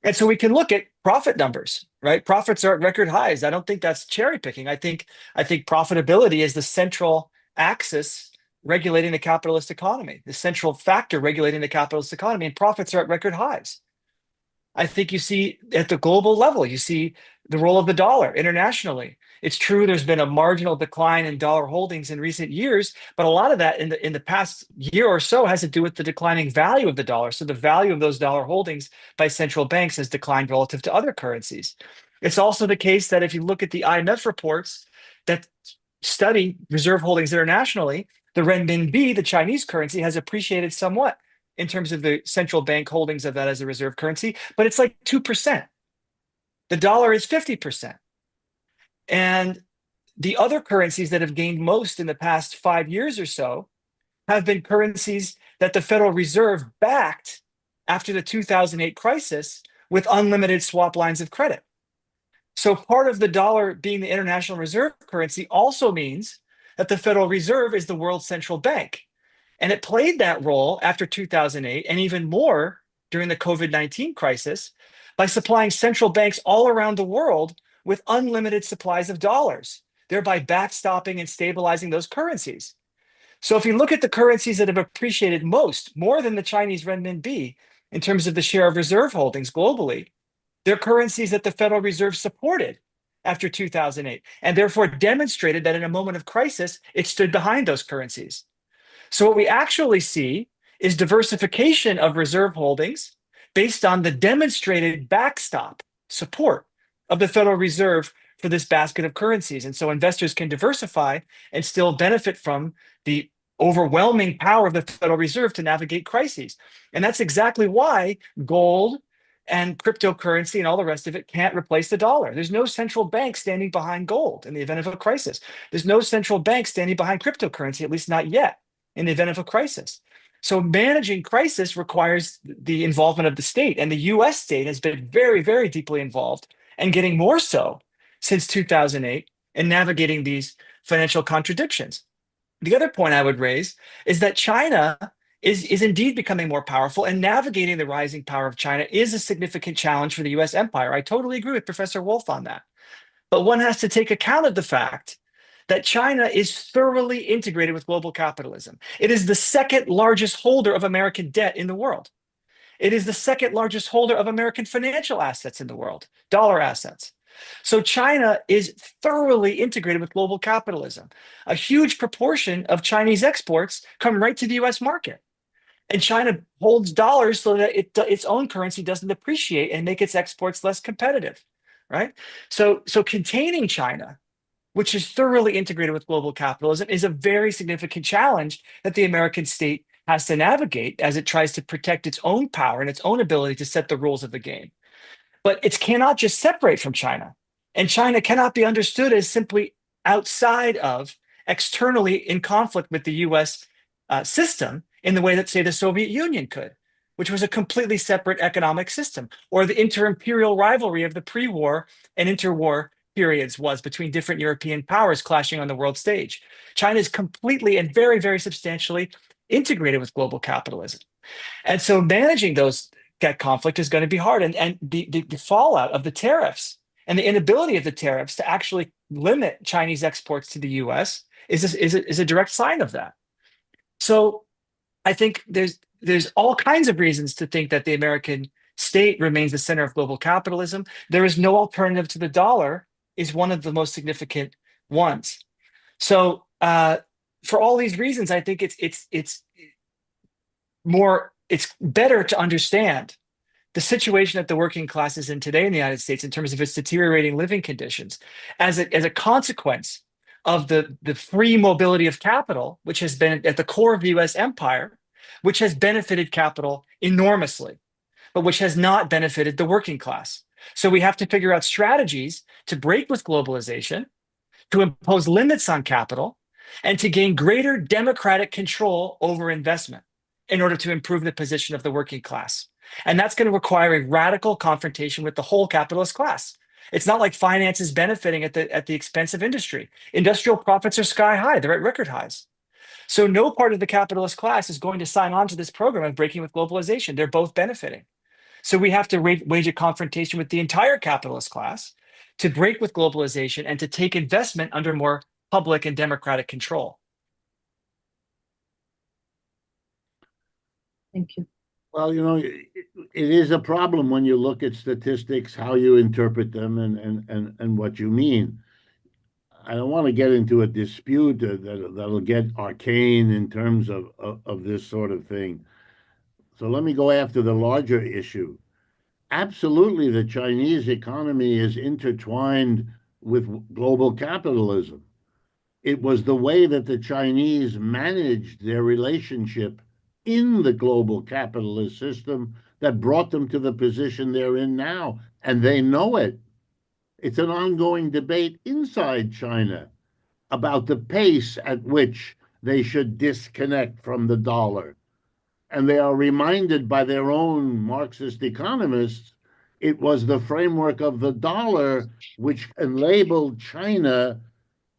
And so we can look at profit numbers, right? Profits are at record highs. I don't think that's cherry picking. I think profitability is the central axis regulating the capitalist economy, the central factor regulating the capitalist economy, and profits are at record highs. I think you see at the global level, you see the role of the dollar internationally. It's true there's been a marginal decline in dollar holdings in recent years, but a lot of that in the past year or so has to do with the declining value of the dollar. So the value of those dollar holdings by central banks has declined relative to other currencies. It's also the case that if you look at the IMF reports that study reserve holdings internationally, the renminbi, the Chinese currency, has appreciated somewhat in terms of the central bank holdings of that as a reserve currency, but it's like 2%. The dollar is 50%. And the other currencies that have gained most in the past 5 years or so have been currencies that the Federal Reserve backed after the 2008 crisis with unlimited swap lines of credit. So part of the dollar being the international reserve currency also means that the Federal Reserve is the world's central bank. And it played that role after 2008 and even more during the COVID-19 crisis by supplying central banks all around the world with unlimited supplies of dollars, thereby backstopping and stabilizing those currencies. So if you look at the currencies that have appreciated most, more than the Chinese renminbi in terms of the share of reserve holdings globally, they're currencies that the Federal Reserve supported after 2008 and therefore demonstrated that in a moment of crisis, it stood behind those currencies. So what we actually see is diversification of reserve holdings based on the demonstrated backstop support of the Federal Reserve for this basket of currencies. And so investors can diversify and still benefit from the overwhelming power of the Federal Reserve to navigate crises. And that's exactly why gold and cryptocurrency and all the rest of it can't replace the dollar. There's no central bank standing behind gold in the event of a crisis. There's no central bank standing behind cryptocurrency, at least not yet, in the event of a crisis. So managing crisis requires the involvement of the state, and the US state has been very, very deeply involved and getting more so since 2008 in navigating these financial contradictions. The other point I would raise is that China is indeed becoming more powerful, and navigating the rising power of China is a significant challenge for the US empire. I totally agree with Professor Wolff on that. But one has to take account of the fact that China is thoroughly integrated with global capitalism. It is the second largest holder of American debt in the world. It is the second largest holder of American financial assets in the world, dollar assets. So China is thoroughly integrated with global capitalism. A huge proportion of Chinese exports come right to the US market. And China holds dollars so that its own currency doesn't depreciate and make its exports less competitive, right? So containing China, which is thoroughly integrated with global capitalism, is a very significant challenge that the American state has to navigate as it tries to protect its own power and its own ability to set the rules of the game. But it cannot just separate from China. And China cannot be understood as simply outside of, externally in conflict with the US system in the way that, say, the Soviet Union could, which was a completely separate economic system, or the inter-imperial rivalry of the pre-war and interwar periods was between different European powers clashing on the world stage. China is completely and very, very substantially integrated with global capitalism. And so managing that conflict is going to be hard. And the fallout of the tariffs and the inability of the tariffs to actually limit Chinese exports to the US is a direct sign of that. So I think there's all kinds of reasons to think that the American state remains the center of global capitalism. There is no alternative to the dollar is one of the most significant ones. So for all these reasons, I think it's better to understand the situation that the working class is in today in the United States in terms of its deteriorating living conditions as a consequence of the free mobility of capital, which has been at the core of the US empire, which has benefited capital enormously, but which has not benefited the working class. So we have to figure out strategies to break with globalization, to impose limits on capital, and to gain greater democratic control over investment in order to improve the position of the working class. And that's going to require a radical confrontation with the whole capitalist class. It's not like finance is benefiting at the expense of industry. Industrial profits are sky high. They're at record highs. So no part of the capitalist class is going to sign on to this program of breaking with globalization. They're both benefiting. So we have to wage a confrontation with the entire capitalist class to break with globalization and to take investment under more public and democratic control.
Thank you.
Well, it is a problem when you look at statistics, how you interpret them, and what you mean. I don't want to get into a dispute that'll get arcane in terms of this sort of thing. So let me go after the larger issue. Absolutely, the Chinese economy is intertwined with global capitalism. It was the way that the Chinese managed their relationship in the global capitalist system that brought them to the position they're in now, and they know it. It's an ongoing debate inside China about the pace at which they should disconnect from the dollar. And they are reminded by their own Marxist economists It was the framework of the dollar which enabled China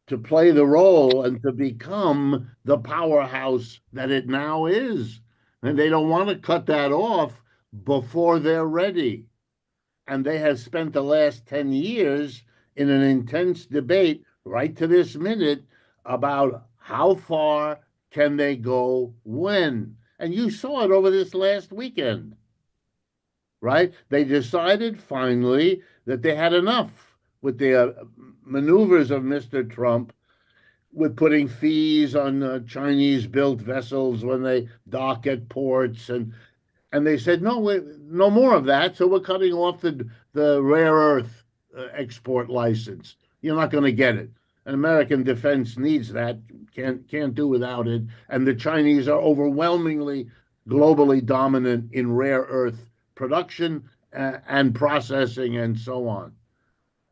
to play the role and to become the powerhouse that it now is. And they don't want to cut that off before they're ready. And they have spent the last 10 years in an intense debate right to this minute about how far can they go when. And you saw it over this last weekend, right? They decided finally that they had enough with the maneuvers of Mr. Trump with putting fees on Chinese built vessels when they dock at ports, and they said no, no more of that. So we're cutting off the rare earth export license. You're not going to get it. And American defense needs that. Can't do without it. And the Chinese are overwhelmingly globally dominant in rare earth production and processing and so on.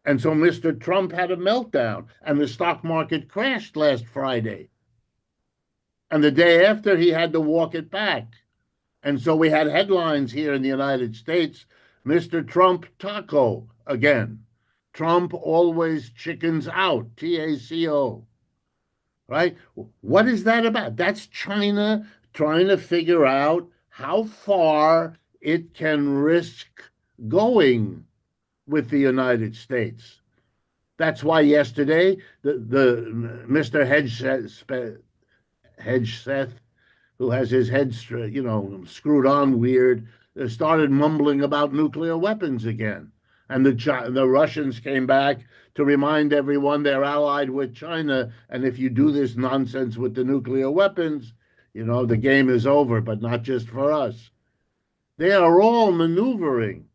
And so Mr. Trump had a meltdown, and the stock market crashed last Friday. And the day after, he had to walk it back. And so we had headlines here in the United States, Mr. Trump taco again. Trump always chickens out, TACO, right? What is that about? That's China trying to figure out how far it can risk going with the United States. That's why yesterday the Mr. Hedgeseth, who has his head screwed on weird, started mumbling about nuclear weapons again. And the Russians came back to remind everyone they're allied with China. And if you do this nonsense with the nuclear weapons, the game is over, but not just for us. They are all maneuvering.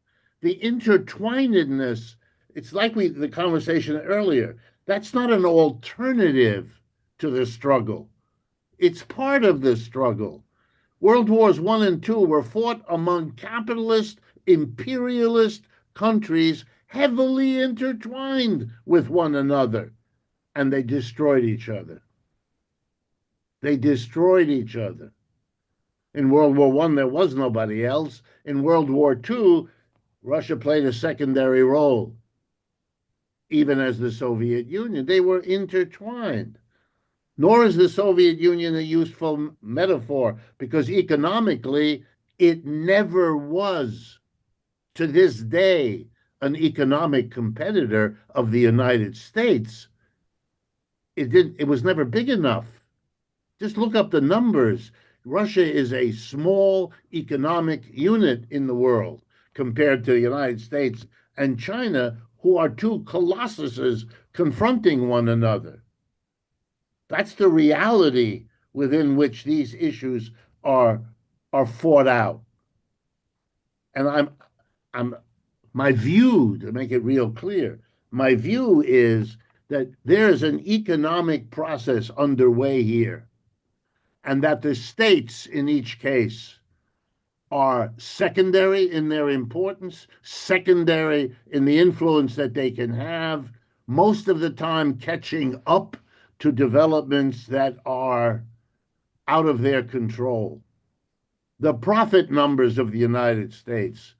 The intertwinedness, it's like the conversation earlier. That's not an alternative to the struggle. It's part of the struggle. World Wars I and II were fought among capitalist, imperialist countries heavily intertwined with one another, and they destroyed each other. They destroyed each other. In World War I, there was nobody else. In World War II, Russia played a secondary role, even as the Soviet Union. They were intertwined. Nor is the Soviet Union a useful metaphor, because economically, it never was, to this day, an economic competitor of the United States. It was never big enough. Just look up the numbers. Russia is a small economic unit in the world compared to the United States and China, who are two colossuses confronting one another. That's the reality within which these issues are fought out. And my view, to make it real clear, my view is that there's an economic process underway here, and that the states in each case are secondary in their importance, secondary in the influence that they can have, most of the time catching up to developments that are out of their control. The profit numbers of the United States,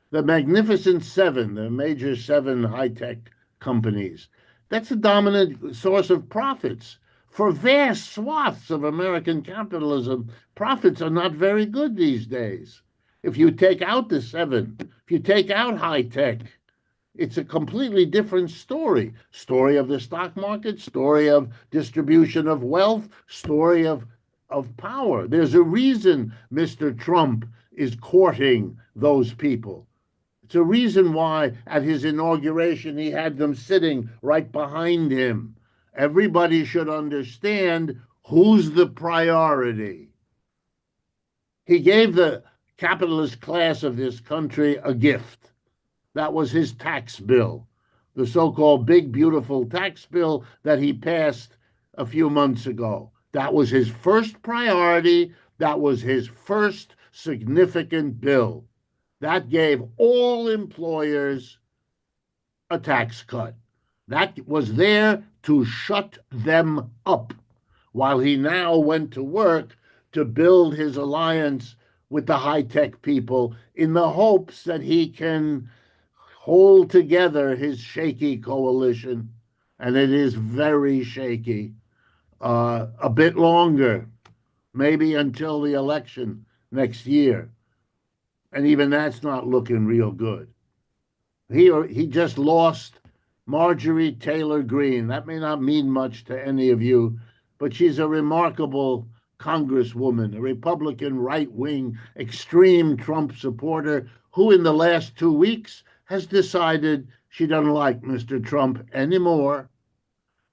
the Magnificent Seven, the major seven high-tech companies, that's a dominant source of profits. For vast swaths of American capitalism, profits are not very good these days. If you take out the seven, if you take out high tech, it's a completely different story. Story of the stock market, story of distribution of wealth, story of power. There's a reason Mr. Trump is courting those people. It's a reason why at his inauguration he had them sitting right behind him. Everybody should understand who's the priority. He gave the capitalist class of this country a gift. That was his tax bill, the so-called big, beautiful tax bill that he passed a few months ago. That was his first priority. That was his first significant bill. That gave all employers a tax cut. That was there to shut them up, while he now went to work to build his alliance with the high-tech people in the hopes that he can hold together his shaky coalition, and it is very shaky, a bit longer, maybe until the election next year. And even that's not looking real good. He just lost Marjorie Taylor Greene. That may not mean much to any of you, but she's a remarkable congresswoman, a Republican right-wing extreme Trump supporter who in the last 2 weeks has decided she doesn't like Mr. Trump anymore.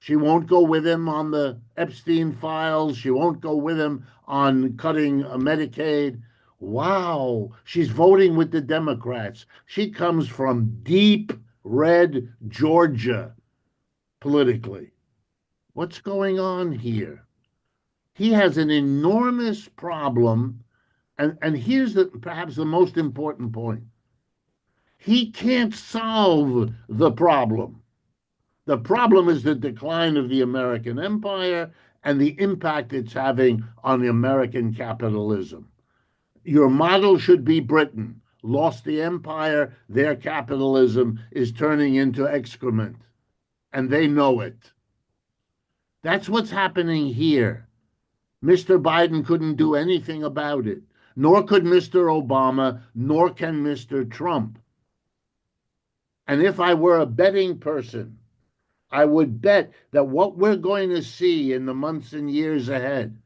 She won't go with him on the Epstein files. She won't go with him on cutting Medicaid. Wow, she's voting with the Democrats. She comes from deep red Georgia politically. What's going on here? He has an enormous problem, and here's perhaps the most important point. He can't solve the problem. The problem is the decline of the American empire and the impact it's having on the American capitalism. Your model should be Britain. Lost the empire, their capitalism is turning into excrement, and they know it. That's what's happening here. Mr. Biden couldn't do anything about it, nor could Mr. Obama, nor can Mr. Trump. And if I were a betting person, I would bet that what we're going to see in the months and years ahead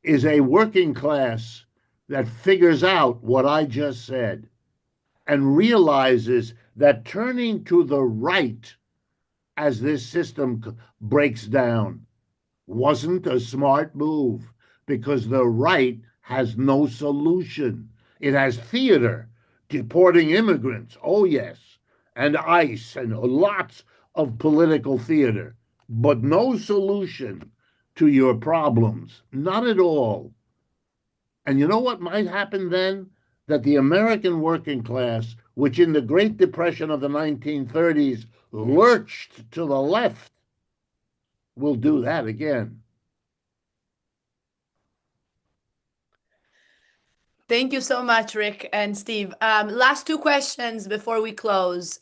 is a working class that figures out what I just said and realizes that turning to the right as this system breaks down wasn't a smart move, because the right has no solution. It has theater, deporting immigrants, oh yes, and ICE and lots of political theater, but no solution to your problems, not at all. And you know what might happen then? That the American working class, which in the Great Depression of the 1930s lurched to the left, will do that again.
Thank you so much, Rick and Steve. Last two questions before we close.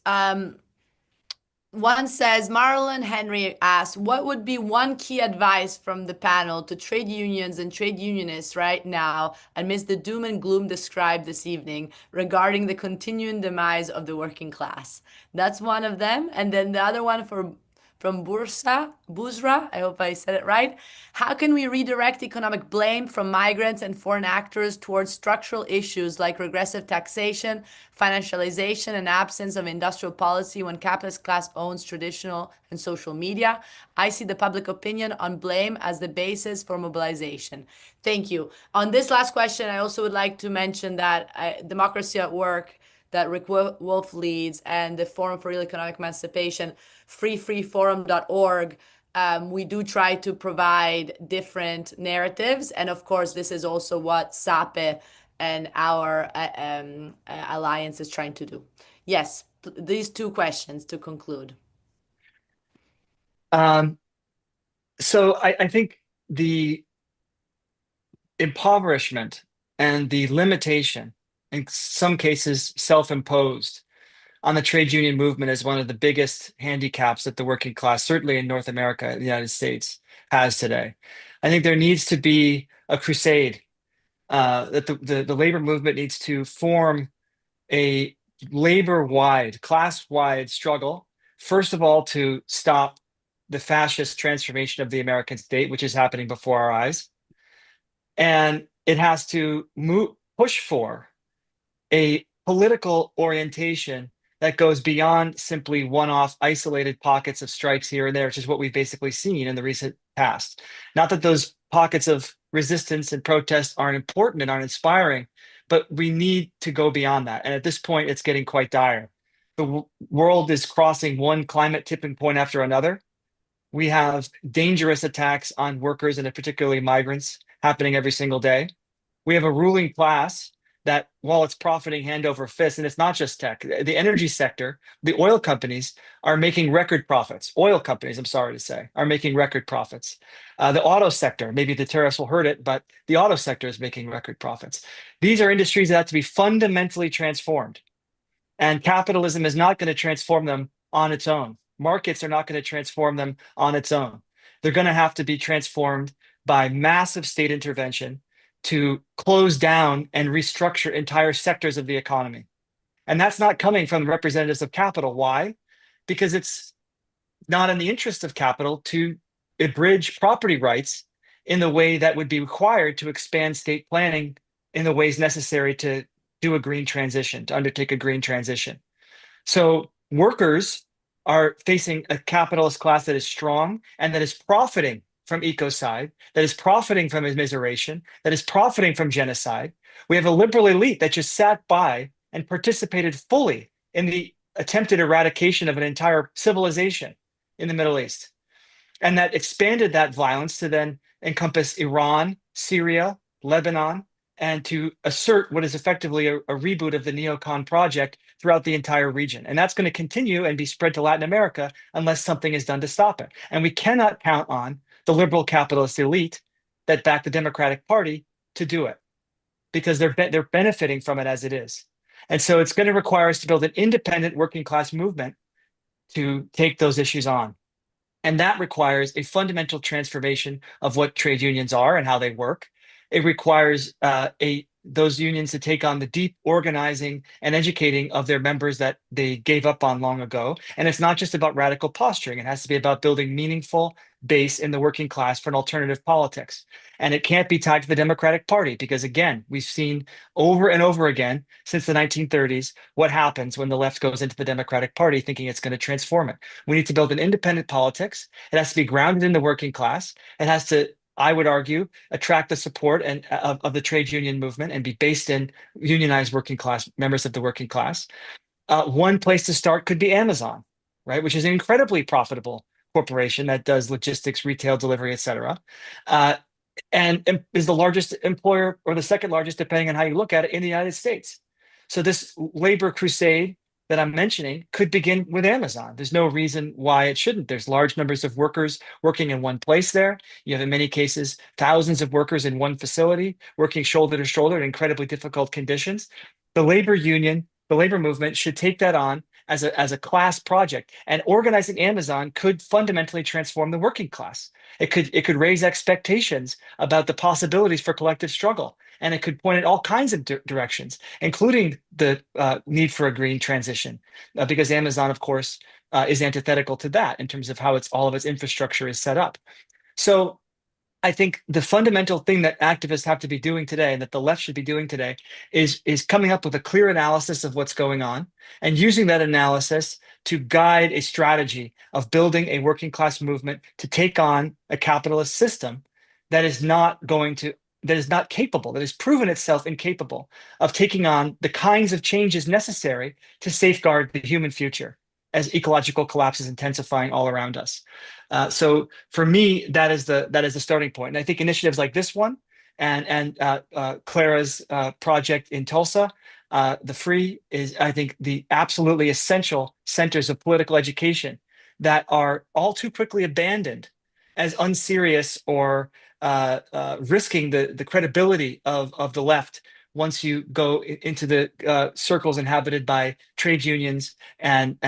One says, Marilyn Henry asks, what would be one key advice from the panel to trade unions and trade unionists right now amidst the doom and gloom described this evening regarding the continuing demise of the working class? That's one of them. And then the other one from Buzra, I hope I said it right. How can we redirect economic blame from migrants and foreign actors towards structural issues like regressive taxation, financialization, and absence of industrial policy when capitalist class owns traditional and social media? I see the public opinion on blame as the basis for mobilization. Thank you. On this last question, I also would like to mention that Democracy at Work, that Rick Wolff leads, and the Forum for Real Economic Emancipation, freeforum.org, we do try to provide different narratives. And of course, this is also what SAPE and our alliance is trying to do. Yes, these two questions to conclude.
So I think the impoverishment and the limitation, in some cases self-imposed, on the trade union movement is one of the biggest handicaps that the working class, certainly in North America, the United States, has today. I think there needs to be a crusade, that the labor movement needs to form a labor-wide, class-wide struggle, first of all, to stop the fascist transformation of the American state, which is happening before our eyes. And it has to push for a political orientation that goes beyond simply one-off isolated pockets of strikes here and there, which is what we've basically seen in the recent past. Not that those pockets of resistance and protest aren't important and aren't inspiring, but we need to go beyond that. And at this point, it's getting quite dire. The world is crossing one climate tipping point after another. We have dangerous attacks on workers and particularly migrants happening every single day. We have a ruling class that, while it's profiting hand over fist, and it's not just tech, the energy sector, the oil companies are making record profits. Oil companies, I'm sorry to say, are making record profits. The auto sector, maybe the tariffs will hurt it, but the auto sector is making record profits. These are industries that have to be fundamentally transformed. And capitalism is not going to transform them on its own. Markets are not going to transform them on its own. They're going to have to be transformed by massive state intervention to close down and restructure entire sectors of the economy. And that's not coming from the representatives of capital. Why? Because it's not in the interest of capital to abridge property rights in the way that would be required to expand state planning in the ways necessary to do a green transition, to undertake a green transition. So workers are facing a capitalist class that is strong and that is profiting from ecocide, that is profiting from immiseration, that is profiting from genocide. We have a liberal elite that just sat by and participated fully in the attempted eradication of an entire civilization in the Middle East. And that expanded that violence to then encompass Iran, Syria, Lebanon, and to assert what is effectively a reboot of the neocon project throughout the entire region. And that's going to continue and be spread to Latin America unless something is done to stop it. And we cannot count on the liberal capitalist elite that back the Democratic Party to do it because they're benefiting from it as it is. And so it's going to require us to build an independent working class movement to take those issues on. And that requires a fundamental transformation of what trade unions are and how they work. It requires those unions to take on the deep organizing and educating of their members that they gave up on long ago. And it's not just about radical posturing. It has to be about building meaningful base in the working class for an alternative politics. And it can't be tied to the Democratic Party because, again, we've seen over and over again since the 1930s what happens when the left goes into the Democratic Party thinking it's going to transform it. We need to build an independent politics. It has to be grounded in the working class. It has to, I would argue, attract the support of the trade union movement and be based in unionized working class members of the working class. One place to start could be Amazon, right, which is an incredibly profitable corporation that does logistics, retail, delivery, et cetera, and is the largest employer or the second largest, depending on how you look at it, in the United States. So this labor crusade that I'm mentioning could begin with Amazon. There's no reason why it shouldn't. There's large numbers of workers working in one place there. You have, in many cases, thousands of workers in one facility working shoulder to shoulder in incredibly difficult conditions. The labor union, the labor movement should take that on as a class project. And organizing Amazon could fundamentally transform the working class. It could raise expectations about the possibilities for collective struggle. And it could point in all kinds of directions, including the need for a green transition, because Amazon, of course, is antithetical to that in terms of how all of its infrastructure is set up. So I think the fundamental thing that activists have to be doing today and that the left should be doing today is coming up with a clear analysis of what's going on and using that analysis to guide a strategy of building a working class movement to take on a capitalist system that is not capable, that has proven itself incapable of taking on the kinds of changes necessary to safeguard the human future as ecological collapse is intensifying all around us. So for me, that is the starting point. And I think initiatives like this one and Clara's project in Tulsa, the Free, is, I think, the absolutely essential centers of political education that are all too quickly abandoned as unserious or risking the credibility of the left once you go into the circles inhabited by trade unions and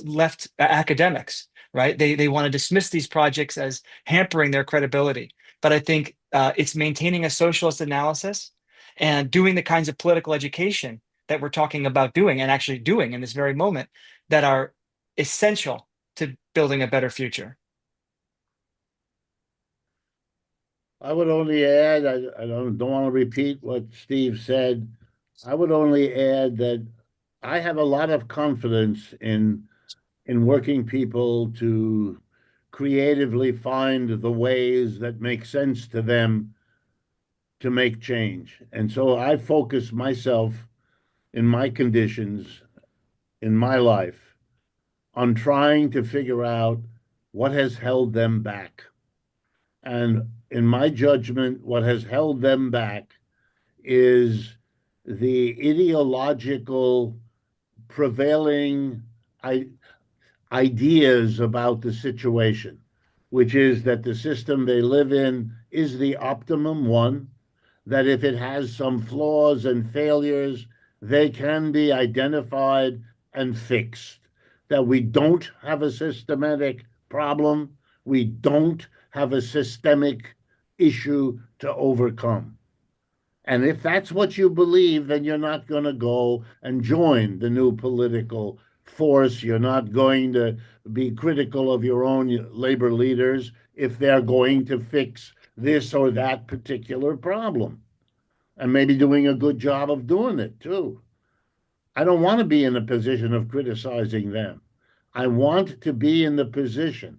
left academics, right? They want to dismiss these projects as hampering their credibility. But I think it's maintaining a socialist analysis and doing the kinds of political education that we're talking about doing and actually doing in this very moment that are essential to building a better future.
I would only add, I don't want to repeat what Steve said. I would only add that I have a lot of confidence in working people to creatively find the ways that make sense to them to make change. And so I focus myself in my conditions in my life on trying to figure out what has held them back. And in my judgment, what has held them back is the ideological prevailing ideas about the situation, which is that the system they live in is the optimum one, that if it has some flaws and failures, they can be identified and fixed. That we don't have a systematic problem, we don't have a systemic issue to overcome. And if that's what you believe, then you're not going to go and join the new political force. You're not going to be critical of your own labor leaders if they're going to fix this or that particular problem. And maybe doing a good job of doing it too. I don't want to be in a position of criticizing them. I want to be in the position,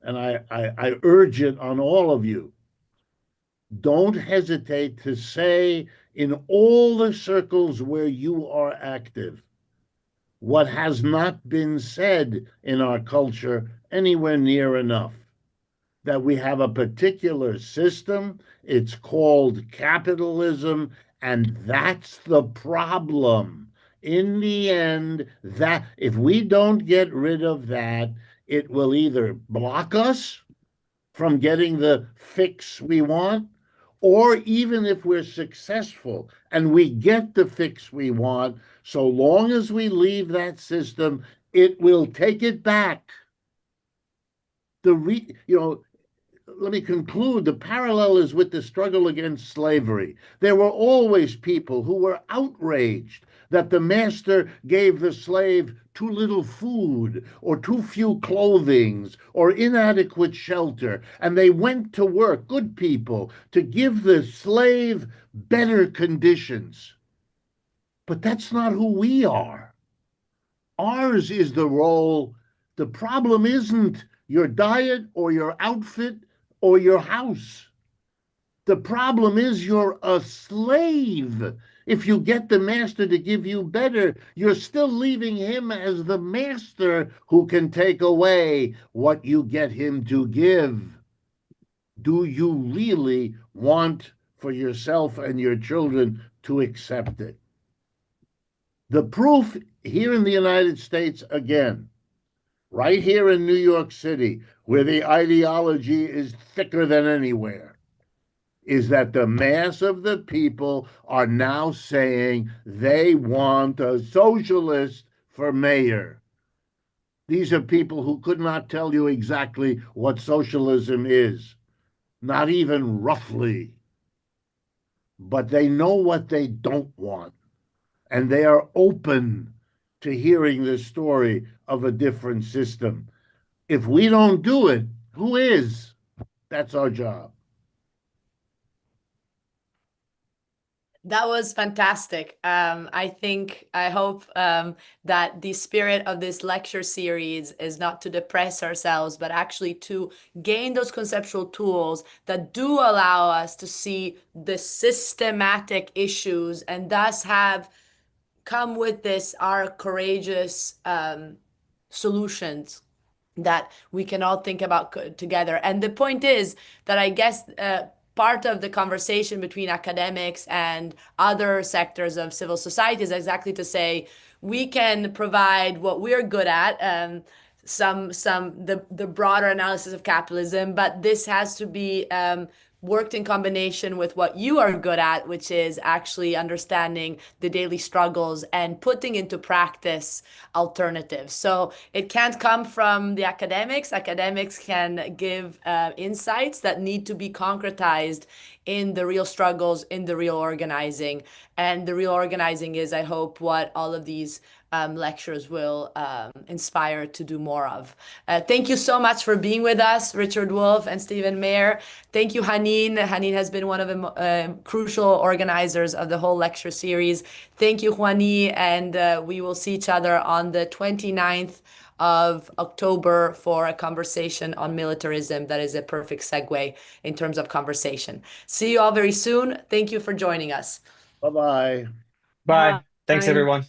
and I urge it on all of you. Don't hesitate to say in all the circles where you are active what has not been said in our culture anywhere near enough. That we have a particular system, it's called capitalism, and that's the problem. In the end, that if we don't get rid of that, it will either block us from getting the fix we want, or even if we're successful and we get the fix we want, so long as we leave that system, it will take it back. Let me conclude. The parallel is with the struggle against slavery. There were always people who were outraged that the master gave the slave too little food or too few clothings or inadequate shelter. And they went to work, good people, to give the slave better conditions. But that's not who we are. Ours is the role. The problem isn't your diet or your outfit or your house. The problem is you're a slave. If you get the master to give you better, you're still leaving him as the master who can take away what you get him to give. Do you really want for yourself and your children to accept it? The proof here in the United States, again, right here in New York City, where the ideology is thicker than anywhere, is that the mass of the people are now saying they want a socialist for mayor. These are people who could not tell you exactly what socialism is, not even roughly. But they know what they don't want, and they are open to hearing the story of a different system. If we don't do it, who is? That's our job.
That was fantastic. I hope that the spirit of this lecture series is not to depress ourselves, but actually to gain those conceptual tools that do allow us to see the systematic issues and thus have come with this our courageous solutions that we can all think about together. And the point is that I guess part of the conversation between academics and other sectors of civil society is exactly to say we can provide what we're good at, the broader analysis of capitalism, but this has to be worked in combination with what you are good at, which is actually understanding the daily struggles and putting into practice alternatives. So it can't come from the academics. Academics can give insights that need to be concretized in the real struggles, in the real organizing. And the real organizing is, I hope, what all of these lectures will inspire to do more of. Thank you so much for being with us, Richard Wolff and Stephen Maher. Thank you, Haneen. Haneen has been one of the crucial organizers of the whole lecture series. Thank you, Juani, and we will see each other on the 29th of October for a conversation on militarism. That is a perfect segue in terms of conversation. See you all very soon. Thank you for joining us.
Bye-bye.
Bye. Thanks,
Bye.
everyone.